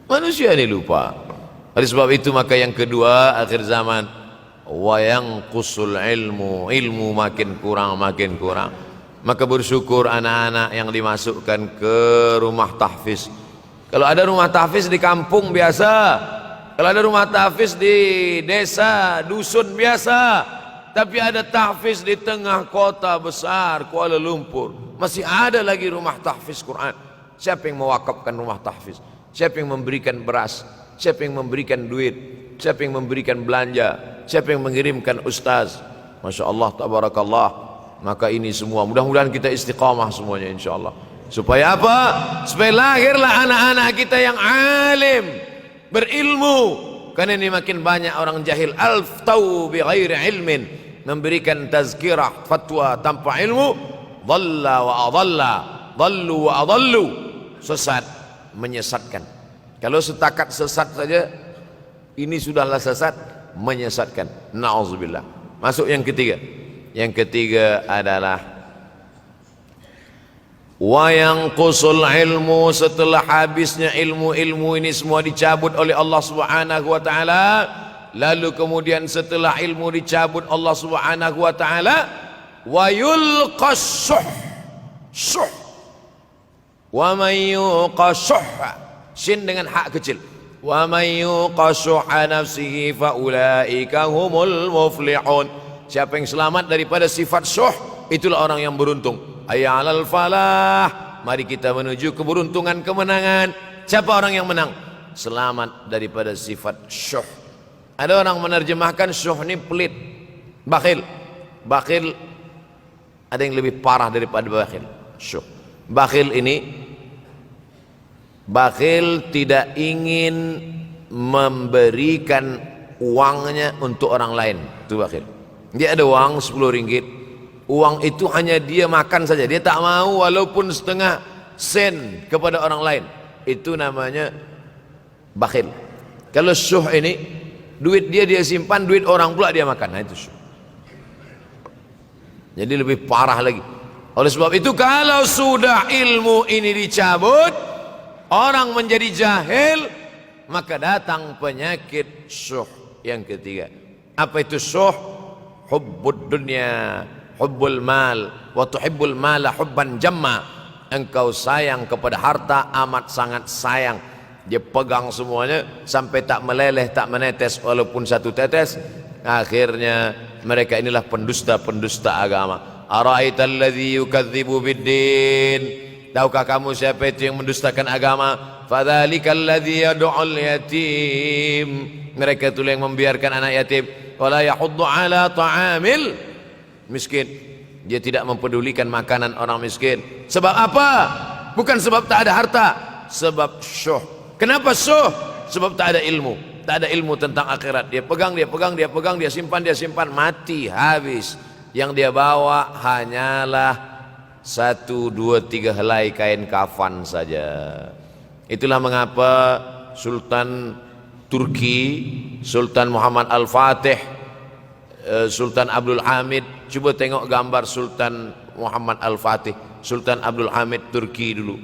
Manusia ini lupa. Oleh sebab itu maka yang kedua akhir zaman, wa yanqusul ilmu makin kurang. Maka bersyukur anak-anak yang dimasukkan ke rumah tahfiz. Kalau ada rumah tahfiz di kampung biasa, kalau ada rumah tahfiz di desa, dusun biasa, tapi ada tahfiz di tengah kota besar Kuala Lumpur, masih ada lagi rumah tahfiz Quran. Siapa yang mewakafkan rumah tahfiz? Siapa yang memberikan beras? Siapa yang memberikan duit? siapa yang memberikan belanja, siapa yang mengirimkan ustaz. Masya Allah, tabarakallah. Maka ini semua mudah-mudahan kita istiqamah semuanya insyaallah. Supaya apa? Supaya lahirlah anak-anak kita yang alim, berilmu. Karena ini makin banyak orang jahil, alftau bi ghairi ilmin, memberikan tazkirah fatwa tanpa ilmu, dhalla wa adalla, dhallu wa adallu, sesat, menyesatkan. Kalau setakat sesat saja, ini sudahlah sesat, menyesatkan. Na'udzubillah. Masuk yang ketiga. Yang ketiga adalah wa yanqusul ilmu, setelah habisnya ilmu-ilmu ini semua dicabut oleh Allah Subhanahu wa taala, lalu kemudian setelah ilmu dicabut Allah Subhanahu wa taala, wa yulqas syuh. Wa may yuqashuh, sin dengan hak kecil. Wa may yuqashuha nafsihi fa ulaika humul muflihun. Siapa yang selamat daripada sifat syuh, itulah orang yang beruntung. Hayya 'alal falah, mari kita menuju keberuntungan, kemenangan. Siapa orang yang menang? Selamat daripada sifat syuh. Ada orang menerjemahkan syuh ini pelit, bakhil. Bakhil ada yang lebih parah daripada bakhil. Syuh. Bakhil tidak ingin memberikan uangnya untuk orang lain. Itu bakhil. Dia ada uang 10 ringgit, uang itu hanya dia makan saja, dia tak mau walaupun setengah sen kepada orang lain. Itu namanya bakhil. Kalau syuh ini, duit dia simpan, duit orang pula dia makan. Nah itu syuh. Jadi lebih parah lagi. Oleh sebab itu kalau sudah ilmu ini dicabut, orang menjadi jahil, maka datang penyakit syuh yang ketiga. Apa itu syuh? Hubbud dunya, hubbul mal, wa tuhibbul mala hubban jamma. Engkau sayang kepada harta amat sangat sayang. Dia pegang semuanya sampai tak meleleh, tak menetes walaupun satu tetes. Akhirnya mereka inilah pendusta-pendusta agama. Ara'aital ladzi yukadzibu biddin, tahukah kamu siapa itu yang mendustakan agama? Fadzalikal ladzi yad'ul yatim, mereka itu yang membiarkan anak yatim. Wala yahuddu ala ta'amil miskin, dia tidak mempedulikan makanan orang miskin. Sebab apa? Bukan sebab tak ada harta, sebab syuh. Kenapa syuh? Sebab tak ada ilmu. Tak ada ilmu tentang akhirat. Dia pegang, dia simpan, mati, habis. Yang dia bawa hanyalah 1, 2, 3 helai kain kafan saja. Itulah mengapa Sultan Turki, Sultan Muhammad Al-Fatih, Sultan Abdul Hamid, coba tengok gambar Sultan Muhammad Al-Fatih, Sultan Abdul Hamid Turki dulu.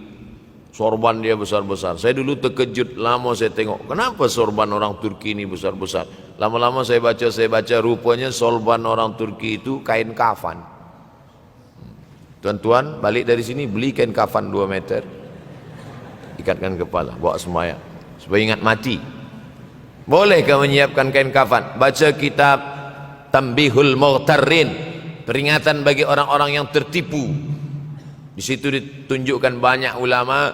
Sorban dia besar-besar. Saya dulu terkejut, lama saya tengok, kenapa sorban orang Turki ini besar-besar. Lama-lama saya baca, rupanya sorban orang Turki itu kain kafan. Tuan-tuan balik dari sini beli kain kafan 2 meter, ikatkan kepala, bawa sembahyang supaya ingat mati. Bolehkah menyiapkan kain kafan? Baca kitab Tambihul Mughtarrin, peringatan bagi orang-orang yang tertipu. Di situ ditunjukkan banyak ulama,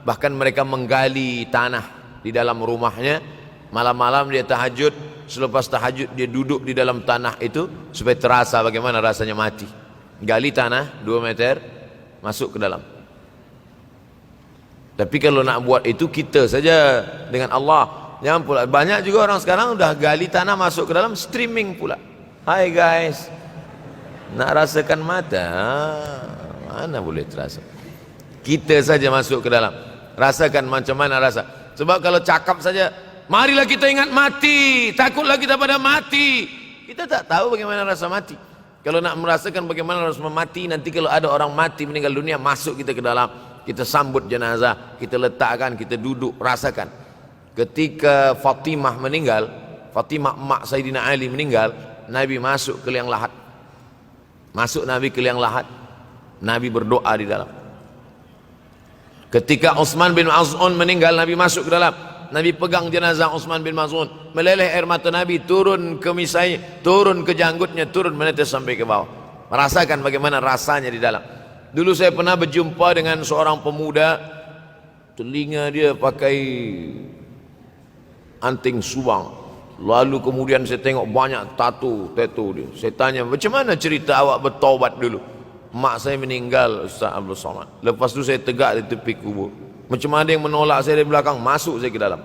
bahkan mereka menggali tanah di dalam rumahnya. Malam-malam dia tahajud, selepas tahajud dia duduk di dalam tanah itu supaya terasa bagaimana rasanya mati. Gali tanah 2 meter, masuk ke dalam. Tapi kalau nak buat itu kita saja dengan Allah. Jangan pula, banyak juga orang sekarang udah gali tanah masuk ke dalam, streaming pula. Hai guys, nak rasakan mata? Mana boleh terasa? Kita saja masuk ke dalam, rasakan macam mana rasa. Sebab kalau cakap saja, marilah kita ingat mati, takutlah kita pada mati, kita tak tahu bagaimana rasa mati. Kalau nak merasakan bagaimana rasa mati, nanti kalau ada orang mati meninggal dunia, masuk kita ke dalam, kita sambut jenazah, kita letakkan, kita duduk, rasakan. Ketika Fatimah meninggal, Fatimah emak Sayyidina Ali meninggal, Nabi masuk ke liang lahat. Masuk Nabi ke liang lahat, Nabi berdoa di dalam. Ketika Utsman bin Maz'un meninggal, Nabi masuk ke dalam, Nabi pegang jenazah Utsman bin Maz'un, meleleh air mata Nabi turun ke misai, turun ke janggutnya, turun menetes sampai ke bawah. Merasakan bagaimana rasanya di dalam. Dulu saya pernah berjumpa dengan seorang pemuda, telinga dia pakai anting subang, Lalu kemudian saya tengok banyak tato dia. Saya tanya, macam mana cerita awak bertaubat dulu? Mak saya meninggal, Ustaz Abdul Somad. Lepas tu saya tegak di tepi kubur. Macam ada yang menolak saya dari belakang, masuk saya ke dalam.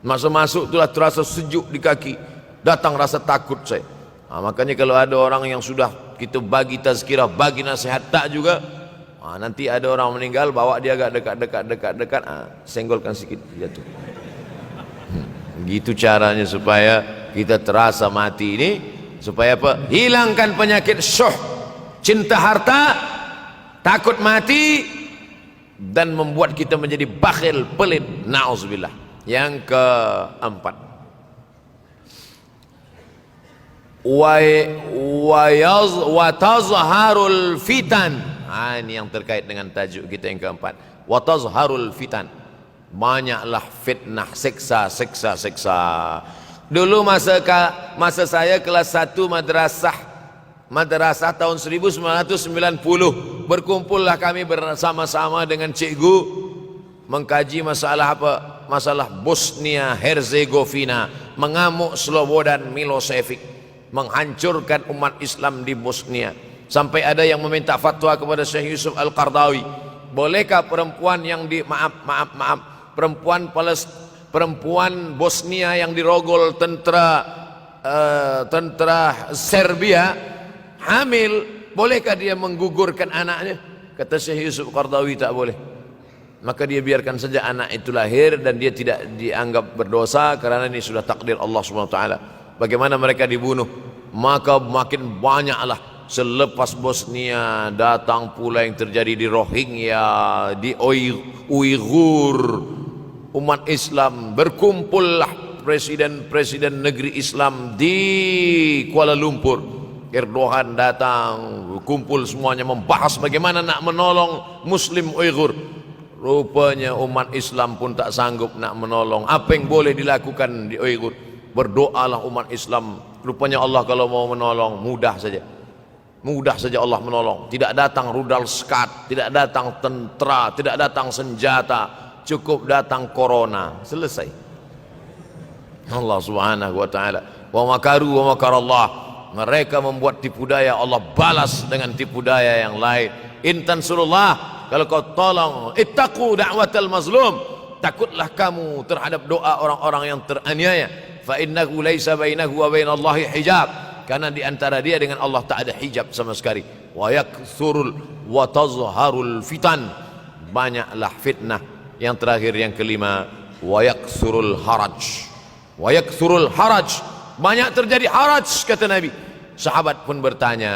Masa masuk itulah terasa sejuk di kaki, datang rasa takut saya. Makanya kalau ada orang yang sudah kita bagi tazkirah, bagi nasihat tak juga, nanti ada orang meninggal, bawa dia agak dekat, senggolkan sikit, jatuh. Gitu caranya supaya kita terasa mati ini, supaya apa? Hilangkan penyakit syuh, cinta harta, takut mati, dan membuat kita menjadi bakhil, pelit. Na'udzubillah. Yang keempat, wa tazharul fitan. Ini yang terkait dengan tajuk kita yang keempat. Wa tazharul fitan. Banyaklah fitnah, siksa. Dulu masa saya kelas 1 madrasah tahun 1990, berkumpullah kami bersama-sama dengan cikgu mengkaji masalah apa? Masalah Bosnia Herzegovina, mengamuk Slobodan Milosevic, menghancurkan umat Islam di Bosnia. Sampai ada yang meminta fatwa kepada Syekh Yusuf Al-Qardawi, bolehkah perempuan yang perempuan Bosnia yang dirogol tentara Serbia hamil, bolehkah dia menggugurkan anaknya? Kata Syekh Yusuf Qardawi, tak boleh. Maka dia biarkan saja anak itu lahir dan dia tidak dianggap berdosa karena ini sudah takdir Allah SWT. Bagaimana mereka dibunuh? Maka makin banyaklah selepas Bosnia datang pula yang terjadi di Rohingya, di Uighur. Umat Islam berkumpullah presiden-presiden negeri Islam di Kuala Lumpur. Erdogan datang, kumpul semuanya membahas bagaimana nak menolong Muslim Uighur. Rupanya umat Islam pun tak sanggup nak menolong. Apa yang boleh dilakukan di Uighur? Berdoalah umat Islam. Rupanya Allah kalau mau menolong mudah saja. Mudah saja Allah menolong. Tidak datang rudal skat, tidak datang tentera, tidak datang senjata, cukup datang corona, selesai. Allah Subhanahu wa taala, wa makaru wa makarallah. Mereka membuat tipu daya, Allah balas dengan tipu daya yang lain. In tansurullah, kalau kau tolong, ittaqu da'watal mazlum, takutlah kamu terhadap doa orang-orang yang teraniaya. Fa innahu laisa bainahu wa bainallahi hijab, karena di antara dia dengan Allah tak ada hijab sama sekali. Wa yakthurul wa tazharul fitan, banyaklah fitnah. Yang terakhir, yang kelima, wa yakthurul haraj. Wa yakthurul haraj, banyak terjadi haraj, kata Nabi. Sahabat pun bertanya,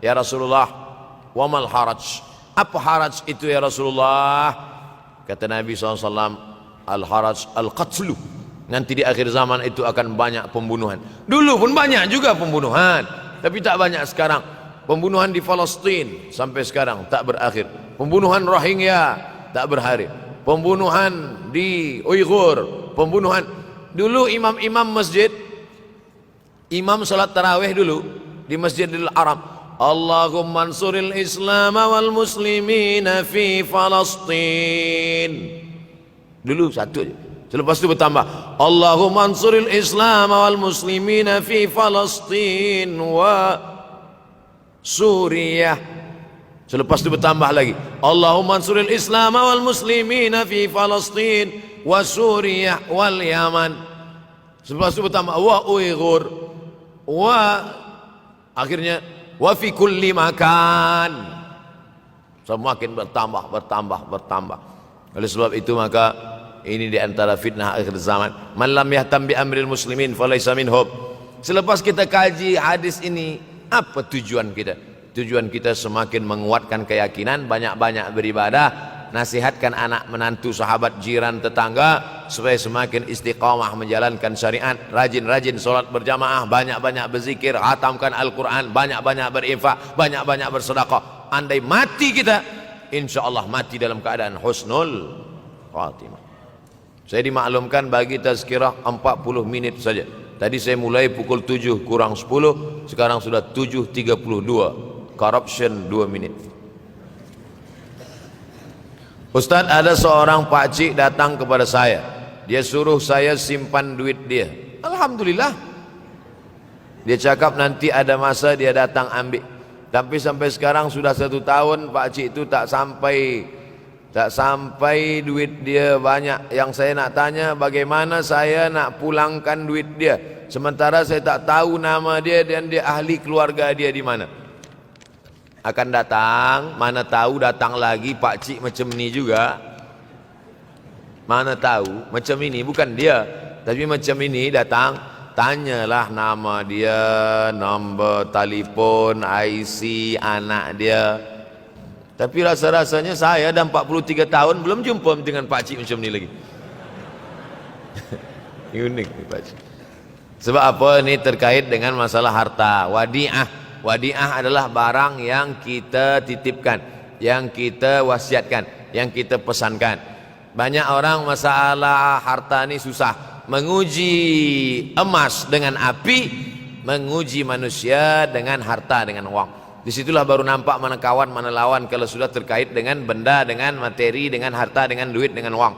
ya Rasulullah, wa mal haraj? Apa haraj itu ya Rasulullah? Kata Nabi SAW, al haraj al qatlu. Nanti di akhir zaman itu akan banyak pembunuhan. Dulu pun banyak juga pembunuhan, tapi tak banyak sekarang. Pembunuhan di Palestina sampai sekarang tak berakhir. Pembunuhan Rohingya tak berakhir. Pembunuhan di Uighur, pembunuhan. Dulu imam-imam masjid, imam salat tarawih dulu di Masjidil Haram, Allahumma ansuril Islam wal muslimina fi Palestin. Dulu satu aja. Selepas itu bertambah, Allahumma ansuril Islam wal muslimina fi Palestin wa Suriah. Selepas itu bertambah lagi, Allahumma ansuril Islam wal muslimina fi Palestin wa Suriah wal Yaman. Selepas itu bertambah, wa Uighur, wa akhirnya wa fi kulli makan. Semakin bertambah. Oleh sebab itu maka ini di antara fitnah akhir zaman. Man lam yahtam bi amril muslimin falaysa minhum. Selepas kita kaji hadis ini, apa tujuan kita? Tujuan kita semakin menguatkan keyakinan, banyak-banyak beribadah, nasihatkan anak menantu, sahabat, jiran, tetangga supaya semakin istiqamah menjalankan syariat, rajin-rajin solat berjamaah, banyak-banyak berzikir, khatamkan Al-Quran, banyak-banyak berinfak, banyak-banyak bersedekah. Andai mati kita, insyaallah mati dalam keadaan husnul khatimah. Saya dimaklumkan bagi tazkirah 40 menit saja. Tadi saya mulai pukul 7 kurang 10, sekarang sudah 7.32. Corruption 2 menit. Ustaz, ada seorang pakcik datang kepada saya. Dia suruh saya simpan duit dia. Alhamdulillah. Dia cakap nanti ada masa dia datang ambil. Tapi sampai sekarang sudah 1 tahun Pak Cik itu tak sampai duit dia banyak. Yang saya nak tanya, bagaimana saya nak pulangkan duit dia sementara saya tak tahu nama dia dan dia ahli keluarga dia di mana. Akan datang, mana tahu datang lagi Pak Cik macam ni juga. Mana tahu macam ini, bukan dia, tapi macam ini datang, tanyalah nama dia, nombor telefon, IC anak dia. Tapi rasa-rasanya saya dah 43 tahun belum jumpa dengan Pak Cik macam ni lagi. Unik ni Pak Cik. Sebab apa? Ini terkait dengan masalah harta. Wadi'ah. Wadi'ah adalah barang yang kita titipkan, yang kita wasiatkan, yang kita pesankan. Banyak orang masalah harta ini susah. Menguji emas dengan api, menguji manusia dengan harta, dengan uang. Disitulah baru nampak mana kawan, mana lawan kalau sudah terkait dengan benda, dengan materi, dengan harta, dengan duit, dengan uang.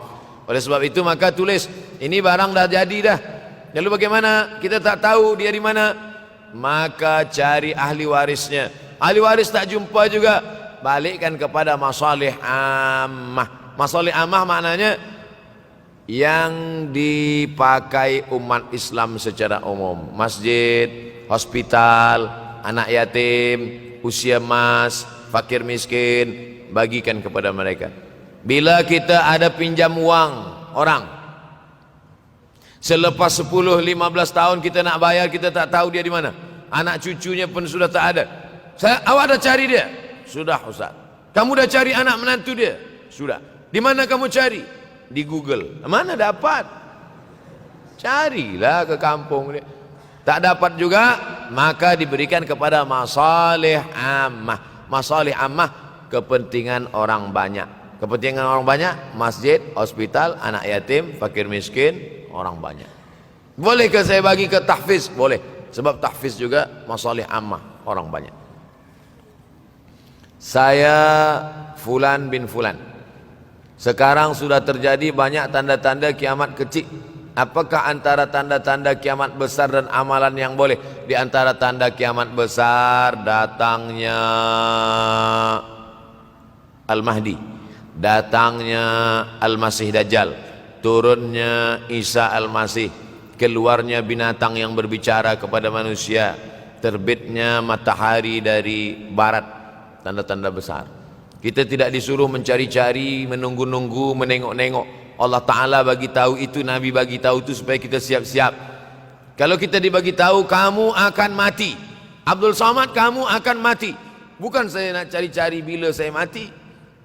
Oleh sebab itu maka tulis, ini barang dah jadi dah. Lalu bagaimana? Kita tak tahu dia di mana. Maka cari ahli warisnya. Ahli waris tak jumpa juga, balikkan kepada masalih ammah. Masalih ammah maknanya yang dipakai umat Islam secara umum. Masjid, hospital, anak yatim, usia emas, fakir miskin, bagikan kepada mereka. Bila kita ada pinjam uang orang, selepas 10-15 tahun kita nak bayar, kita tak tahu dia di mana. Anak cucunya pun sudah tak ada. Awak dah cari dia? Sudah Ustaz. Kamu dah cari anak menantu dia? Sudah. Di mana kamu cari? Di Google. Mana dapat? Carilah ke kampung dia. Tak dapat juga, maka diberikan kepada masalih ammah. Masalih ammah, kepentingan orang banyak. Kepentingan orang banyak, masjid, hospital, anak yatim, fakir miskin, orang banyak. Boleh ke saya bagi ke tahfiz? Boleh. Sebab tahfiz juga masalih ammah, orang banyak. Saya Fulan bin Fulan. Sekarang sudah terjadi banyak tanda-tanda kiamat kecil. Apakah antara tanda-tanda kiamat besar dan amalan yang boleh? Di antara tanda kiamat besar, datangnya Al-Mahdi, datangnya Al-Masih Dajjal, turunnya Isa Al-Masih, keluarnya binatang yang berbicara kepada manusia, terbitnya matahari dari barat. Tanda-tanda besar. Kita tidak disuruh mencari-cari, menunggu-nunggu, menengok-nengok. Allah Ta'ala bagi tahu itu, Nabi bagi tahu itu supaya kita siap-siap. Kalau kita dibagi tahu kamu akan mati, Abdul Somad kamu akan mati, bukan saya nak cari-cari bila saya mati,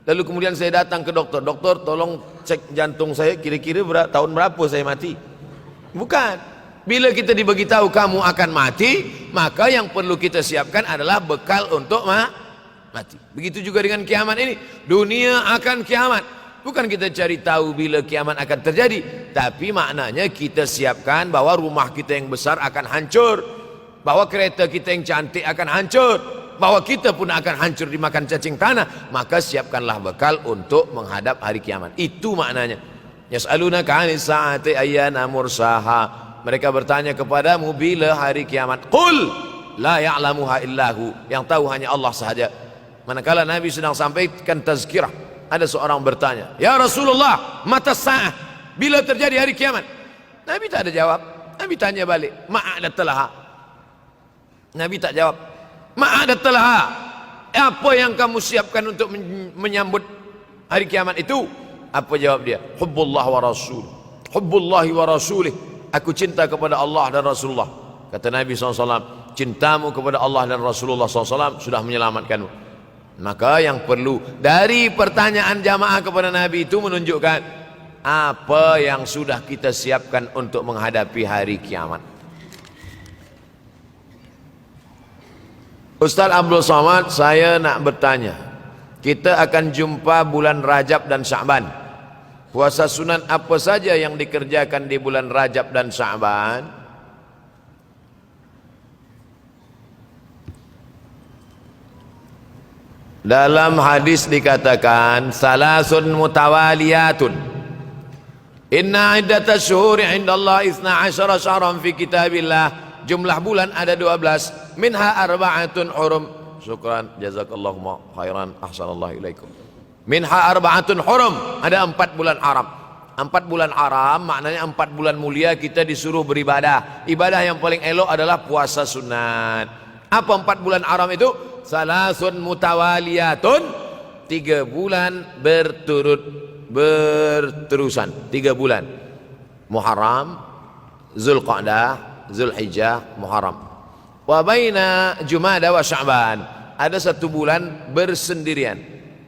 lalu kemudian saya datang ke doktor, doktor tolong cek jantung saya, kira-kira tahun berapa saya mati. Bukan. Bila kita dibagi tahu kamu akan mati, maka yang perlu kita siapkan adalah bekal untuk mati. Begitu juga dengan kiamat ini. Dunia akan kiamat. Bukan kita cari tahu bila kiamat akan terjadi, tapi maknanya kita siapkan bahwa rumah kita yang besar akan hancur, bahwa kereta kita yang cantik akan hancur, bahwa kita pun akan hancur dimakan cacing tanah. Maka siapkanlah bekal untuk menghadap hari kiamat. Itu maknanya. Yas'alunaka 'anis sa'ati ayyana mursaha. Mereka bertanya kepadamu bila hari kiamat. Qul la ya'lamuha illahu. Yang tahu hanya Allah sahaja. Manakala Nabi sedang sampaikan tazkirah, ada seorang bertanya, "Ya Rasulullah, mata sa'ah? Bila terjadi hari kiamat?" Nabi tak ada jawab. Nabi tanya balik, "Ma'adatalaha?" Nabi tak jawab. "Ma'adatalaha?" Apa yang kamu siapkan untuk menyambut hari kiamat itu? Apa jawab dia? "Hubbullah wa rasul. Hubbullahi wa rasulih." Aku cinta kepada Allah dan Rasulullah. Kata Nabi SAW, cintamu kepada Allah dan Rasulullah SAW sudah menyelamatkanmu. Maka yang perlu dari pertanyaan jamaah kepada Nabi itu menunjukkan apa yang sudah kita siapkan untuk menghadapi hari kiamat. Ustaz Abdul Somad, saya nak bertanya, kita akan jumpa bulan Rajab dan Sya'ban. Puasa sunat apa saja yang dikerjakan di bulan Rajab dan Sya'ban? Dalam hadis dikatakan salasun mutawaliyatun Inna iddatash syuhuri 'indallahi 12 syahran fi kitabillah. Jumlah bulan ada 12, minha arba'atun hurum. Syukran, jazakallahu khairan, ahsanallahu ilaikum. Minha arba'atun hurum, ada 4 bulan haram. 4 bulan haram maknanya 4 bulan mulia kita disuruh beribadah. Ibadah yang paling elok adalah puasa sunat. Apa 4 bulan haram itu? Salasun mutawaliyatun, 3 bulan berterusan, 3 bulan. Muharram, Zulqa'dah, Zulhijjah, Muharram. Wa baina Jumada wa Sya'ban, ada 1 bulan bersendirian.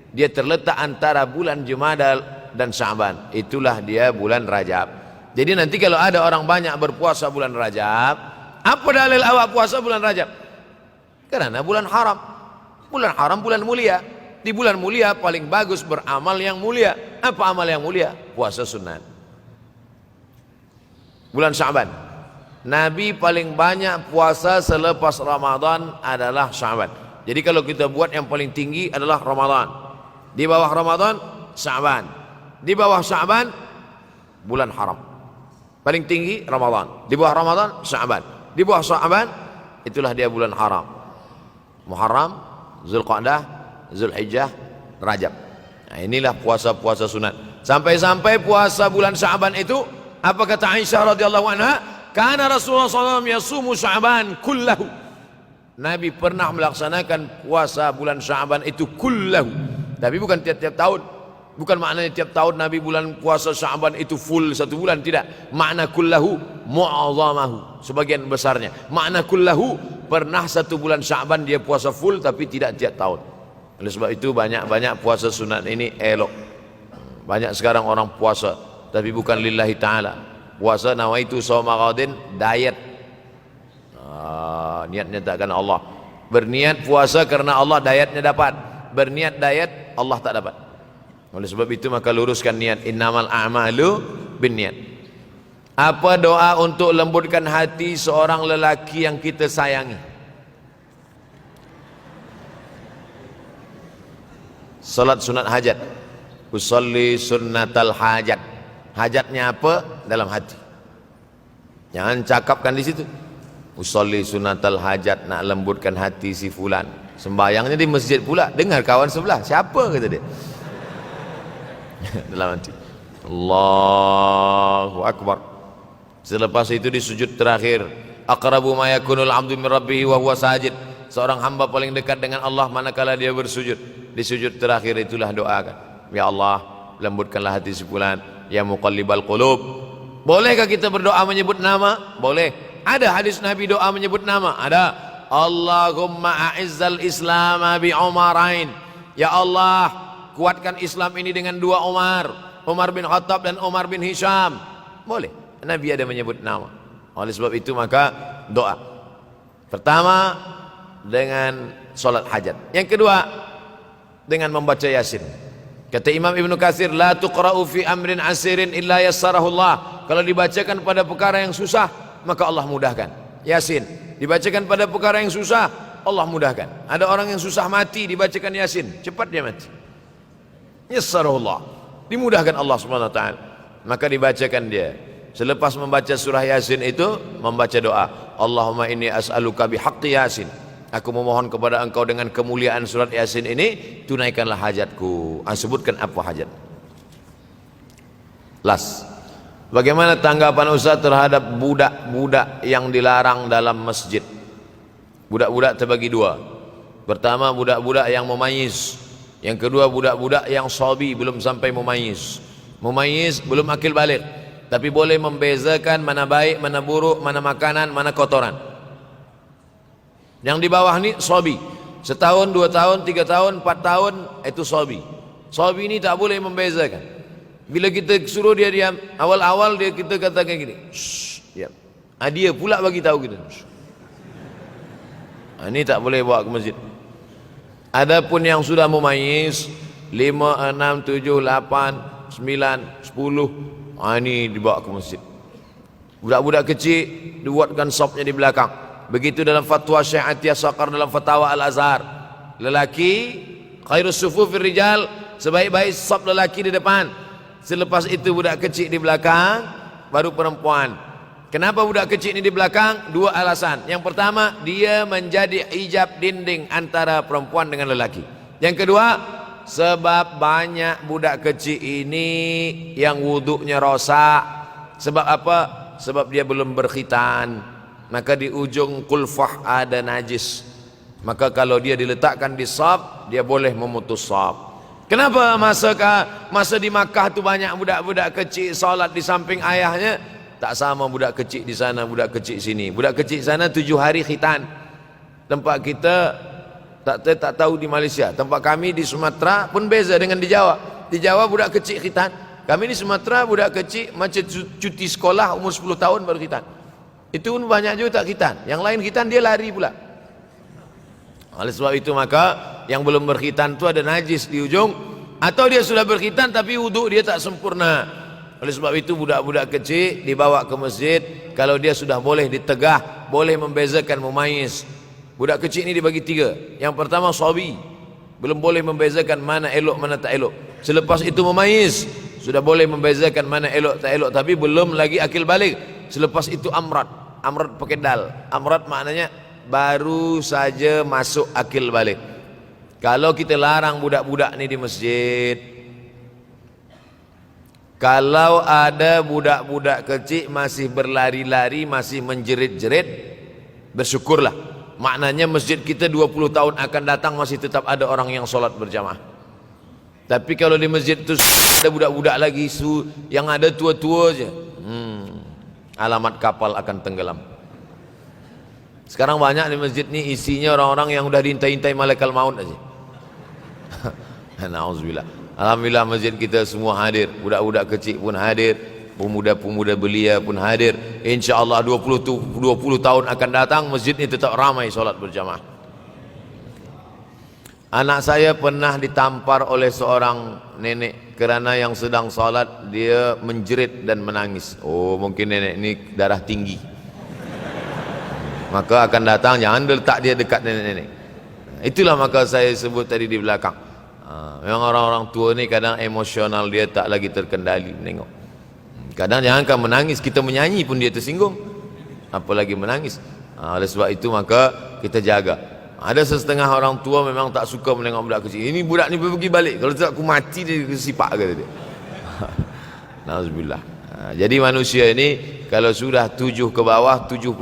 Dia terletak antara bulan Jumada dan Sya'ban. Itulah dia bulan Rajab. Jadi nanti kalau ada orang banyak berpuasa bulan Rajab, apa dalil awak puasa bulan Rajab? Karena bulan haram. Bulan haram bulan mulia. Di bulan mulia paling bagus beramal yang mulia. Apa amal yang mulia? Puasa sunat. Bulan Sya'ban, Nabi paling banyak puasa selepas Ramadan adalah Sya'ban. Jadi kalau kita buat yang paling tinggi adalah Ramadan. Di bawah Ramadan, Sya'ban. Di bawah Sya'ban, bulan haram. Paling tinggi Ramadan. Di bawah Ramadan, Sya'ban. Di bawah Sya'ban, itulah dia bulan haram. Muharram, Zulqa'dah, Zulhijjah, Rajab. Nah, inilah puasa-puasa sunat. Sampai-sampai puasa bulan Sya'ban itu, apa kata Aisyah radhiyallahu anha? Karena Rasulullah SAW yasumu Sya'ban kullahu. Nabi pernah melaksanakan puasa bulan Sya'ban itu kullahu. Tapi bukan tiap-tiap tahun. Bukan maknanya tiap tahun Nabi bulan puasa Sya'ban itu full 1 bulan. Tidak. Makna kullahu mu'azamahu, sebagian besarnya. Makna kullahu, pernah 1 bulan Sya'ban dia puasa full, tapi tidak tiap tahun. Oleh sebab itu banyak-banyak puasa sunat ini elok. Banyak sekarang orang puasa tapi bukan lillahi ta'ala. Puasa nawaitu shauma ghadin, diet. Niatnya takkan Allah. Berniat puasa karena Allah, dietnya dapat. Berniat diet, Allah tak dapat. Oleh sebab itu maka luruskan niat. Innamal a'malu binniat. Apa doa untuk lembutkan hati seorang lelaki yang kita sayangi? Salat sunat hajat. Usolli sunnatal hajat. Hajatnya apa? Dalam hati. Jangan cakapkan di situ. Usolli sunnatal hajat, nak lembutkan hati si fulan. Sembayangnya di masjid pula. Dengar kawan sebelah. Siapa kata dia? Dalam hati. Allahu Akbar. Selepas itu di sujud terakhir. Aqrabu ma yakunul abdu min rabbih wa huwa sajid. Seorang hamba paling dekat dengan Allah manakala dia bersujud. Di sujud terakhir itulah doakan. Ya Allah, lembutkanlah hati si fulan. Ya muqallibal qulub. Bolehkah kita berdoa menyebut nama? Boleh. Ada hadis Nabi doa menyebut nama? Ada. Allahumma a'izzal Islam bi Umarain. Ya Allah, kuatkan Islam ini dengan 2 Umar. Umar bin Khattab dan Umar bin Hisham. Boleh. Nabi ada menyebut nama. Oleh sebab itu maka doa. Pertama dengan solat hajat. Yang kedua dengan membaca Yasin. Kata Imam Ibn Katsir, la tuqra'u fi amrin asirin illa yassarahu Allah. Kalau dibacakan pada perkara yang susah, maka Allah mudahkan. Yasin dibacakan pada perkara yang susah, Allah mudahkan. Ada orang yang susah mati, dibacakan Yasin, cepat dia mati. Yassarahu Allah, dimudahkan Allah Subhanahu wa taala. Maka dibacakan dia. Selepas membaca surah Yasin itu membaca doa. Allahumma inni as'aluka bihaqqi Yasin. Aku memohon kepada engkau dengan kemuliaan surat Yasin ini, tunaikanlah hajatku. Sebutkan apa hajat. Las. Bagaimana tanggapan Ustaz terhadap budak-budak yang dilarang dalam masjid? Budak-budak terbagi 2. Pertama budak-budak yang memayyiz. Yang kedua budak-budak yang sabi, belum sampai memayyiz. Memayyiz belum akil balik, tapi boleh membezakan mana baik, mana buruk, mana makanan, mana kotoran. Yang di bawah ni sabi, 1 tahun, 2 tahun, 3 tahun, 4 tahun, itu sabi. Sabi ini tak boleh membezakan. Bila kita suruh dia diam, awal-awal kita katakan gini, diam. Dia pula bagi tahu kita. Ini tak boleh bawa ke masjid. Adapun yang sudah memayyiz 5, 6, 7, 8, 9, 10, ini dibawa ke masjid. Budak-budak kecil dibuatkan sopnya di belakang. Begitu dalam fatwa Syekh Atiyah Saqar dalam fatwa Al-Azhar. Lelaki khairus sufufir rijal, sebaik-baik saf lelaki di depan. Selepas itu budak kecil di belakang, baru perempuan. Kenapa budak kecil ini di belakang? Dua alasan. Yang pertama, dia menjadi hijab dinding antara perempuan dengan lelaki. Yang kedua, sebab banyak budak kecil ini yang wuduknya rosak. Sebab apa? Sebab dia belum berkhitan. Maka di ujung kulfah ada najis. Maka kalau dia diletakkan di saf, dia boleh memutus saf. Kenapa masa di Makkah tu banyak budak-budak kecil salat di samping ayahnya? Tak sama budak kecil di sana, budak kecil sini. Budak kecil sana 7 hari khitan. Tempat kita tak tahu di Malaysia. Tempat kami di Sumatera pun beza dengan di Jawa. Di Jawa budak kecil khitan. Kami di Sumatera budak kecil macam cuti sekolah umur 10 tahun baru khitan. Itu pun banyak juga tak khitan. Yang lain khitan dia lari pula. Oleh sebab itu maka yang belum berkhitan itu ada najis di ujung, atau dia sudah berkhitan tapi wuduk dia tak sempurna. Oleh sebab itu budak-budak kecil dibawa ke masjid. Kalau dia sudah boleh ditegah, boleh membezakan, memayis. Budak kecil ini dibagi 3. Yang pertama sabi, belum boleh membezakan mana elok mana tak elok. Selepas itu memayis, sudah boleh membezakan mana elok tak elok, tapi belum lagi akil balik. Selepas itu amrat pakai dal. Amrat maknanya baru saja masuk akil balik. Kalau kita larang budak-budak ni di masjid, kalau ada budak-budak kecil masih berlari-lari, masih menjerit-jerit, bersyukurlah. Maknanya masjid kita 20 tahun akan datang masih tetap ada orang yang solat berjamaah. Tapi kalau di masjid itu ada budak-budak lagi, yang ada tua-tua je, alamat kapal akan tenggelam. Sekarang banyak di masjid ni isinya orang-orang yang udah diintai-intai malaikat maut aja. Nauzubillah. Alhamdulillah masjid kita semua hadir. Budak-budak kecil pun hadir, pemuda-pemuda belia pun hadir. InsyaAllah 20 tahun akan datang masjid ni tetap ramai solat berjamaah. Anak saya pernah ditampar oleh seorang nenek kerana yang sedang solat dia menjerit dan menangis. Oh, mungkin nenek ini darah tinggi. Maka akan datang, jangan letak dia dekat nenek-nenek. Itulah maka saya sebut tadi di belakang. Memang orang-orang tua ni kadang emosional dia tak lagi terkendali menengok. Kadang jangankan menangis, kita menyanyi pun dia tersinggung, apalagi menangis. Oleh sebab itu maka kita jaga. Ada setengah orang tua memang tak suka menengok budak kecil. Ini budak ni pergi balik, kalau tak aku mati dia sipak kata dia. Nauzubillah. Jadi manusia ini kalau sudah 7 ke bawah, 71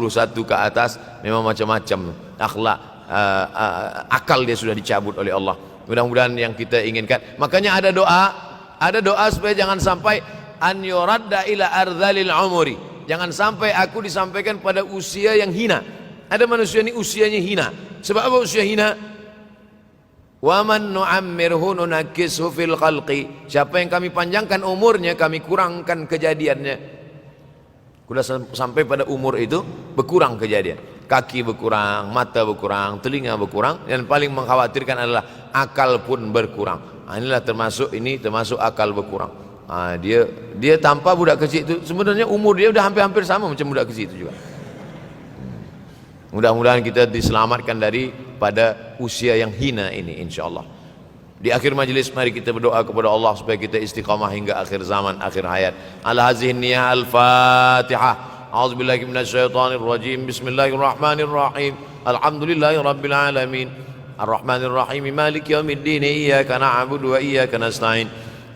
ke atas, memang macam-macam akhlak, akal dia sudah dicabut oleh Allah. Mudah-mudahan yang kita inginkan. Makanya ada doa supaya jangan sampai an yuradda ila ardhalil umuri. Jangan sampai aku disampaikan pada usia yang hina. Ada manusia ini usianya hina. Sebab apa usia hina? Wa man nu'ammirhu nunakkishu fil khalqi. Siapa yang kami panjangkan umurnya, kami kurangkan kejadiannya. Sudah sampai pada umur itu berkurang kejadian. Kaki berkurang, mata berkurang, telinga berkurang, dan paling mengkhawatirkan adalah akal pun berkurang. Inilah termasuk akal berkurang. Dia tanpa budak kecil itu sebenarnya umur dia sudah hampir-hampir sama macam budak kecil itu juga. Mudah-mudahan kita diselamatkan daripada usia yang hina ini insyaallah. Di akhir majlis mari kita berdoa kepada Allah supaya kita istiqamah hingga akhir zaman, akhir hayat. Ala hazihi niyyah al-Fatihah. A'udzubillahi minasyaitonir rajim. Bismillahirrahmanirrahim. Alhamdulillahirabbil alamin. Arrahmanir rahim. Maliki yaumiddin. Iyyaka na'budu wa iyyaka nasta'in.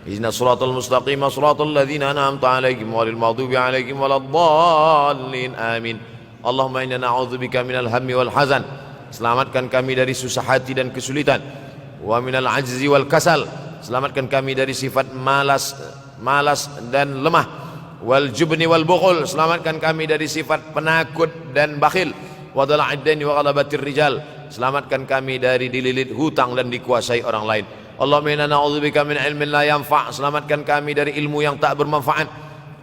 Ihdinas siratal mustaqim, siratal ladzina an'amta 'alaihim ghairil maghdubi 'alaihim waladdallin. Amin. Allahumma inna na'udzubika minal hammi wal hazan. Selamatkan kami dari susah hati dan kesulitan. Wa minal ajzi wal kasal. Selamatkan kami dari sifat malas dan lemah. Wal jubni wal bukhul. Selamatkan kami dari sifat penakut dan bakhil. Wa dala'id daini wa ghalabatir rijal. Selamatkan kami dari dililit hutang dan dikuasai orang lain. Allahumma inna na'udzubika min ilmin la yanfa'. Selamatkan kami dari ilmu yang tak bermanfaat.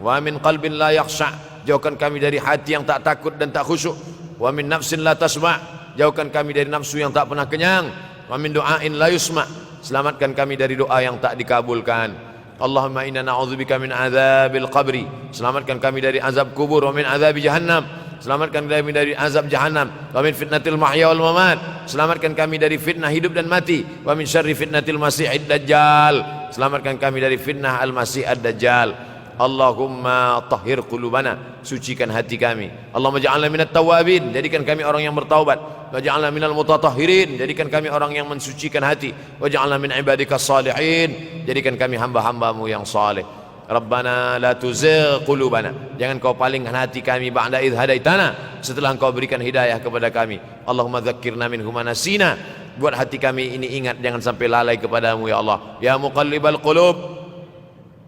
Wa min qalbin la yakhsha'. Jauhkan kami dari hati yang tak takut dan tak khusyuk. Wa min nafsin la tasma'. Jauhkan kami dari nafsu yang tak pernah kenyang. Wa min du'ain la yusma'. Selamatkan kami dari doa yang tak dikabulkan. Allahumma inna na'udzubika min azabil qabri. Selamatkan kami dari azab kubur. Wa min azabi jahannam. selamatkan kami dari azab jahannam, wa min fitnatil mahya wal mamat, selamatkan kami dari fitnah hidup dan mati, wa min syarri fitnatil masiihid dajjal, selamatkan kami dari fitnah al-masih ad-dajjal. Allahumma tahhir qulubana, sucikan hati kami. Allahumma ja'alna minat tawabin, jadikan kami orang yang bertaubat. Waj'alna minal mutatahhirin, jadikan kami orang yang mensucikan hati. Waj'alna min ibadikas salihin, jadikan kami hamba-hambamu yang saleh. Rabbana la tuzigh qulubana, jangan kau palingkan hati kami ba'da idh hadaitana, setelah engkau berikan hidayah kepada kami. Allahumma dzakkirna minhu ma nasina, buat hati kami ini ingat, jangan sampai lalai kepadamu ya Allah. Ya muqallibal qulub,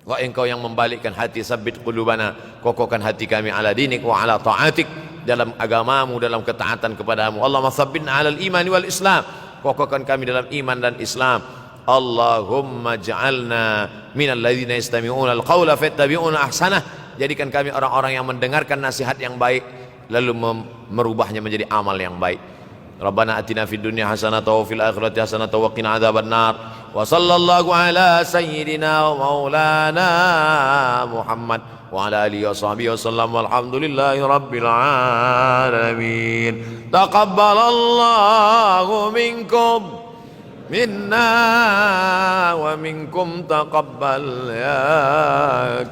wahai engkau yang membalikkan hati, sabbit qulubana, kokohkan hati kami ala dinik wa ala ta'atik, dalam agamamu, dalam ketaatan kepadamu. Allahumma sabbitna ala al-imani wal islam, kokohkan kami dalam iman dan Islam. Allahumma ja'alna minal ladzina yastami'una al-qawla fattabi'una ahsanah, jadikan kami orang-orang yang mendengarkan nasihat yang baik lalu merubahnya menjadi amal yang baik. Rabbana atina fid dunya hasanatan wa fil akhirati hasanatan wa qina adzabannar. Wa sallallahu ala sayyidina wa maulana Muhammad wa ala alihi wa sahbihi wasallam, walhamdulillahi rabbil alamin. Taqabbalallahu minkum minna wa minkum taqabbal ya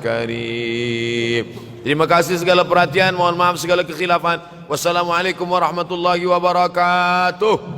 karim. Terima kasih segala perhatian, mohon maaf segala kekhilafan. Wassalamualaikum warahmatullahi wabarakatuh.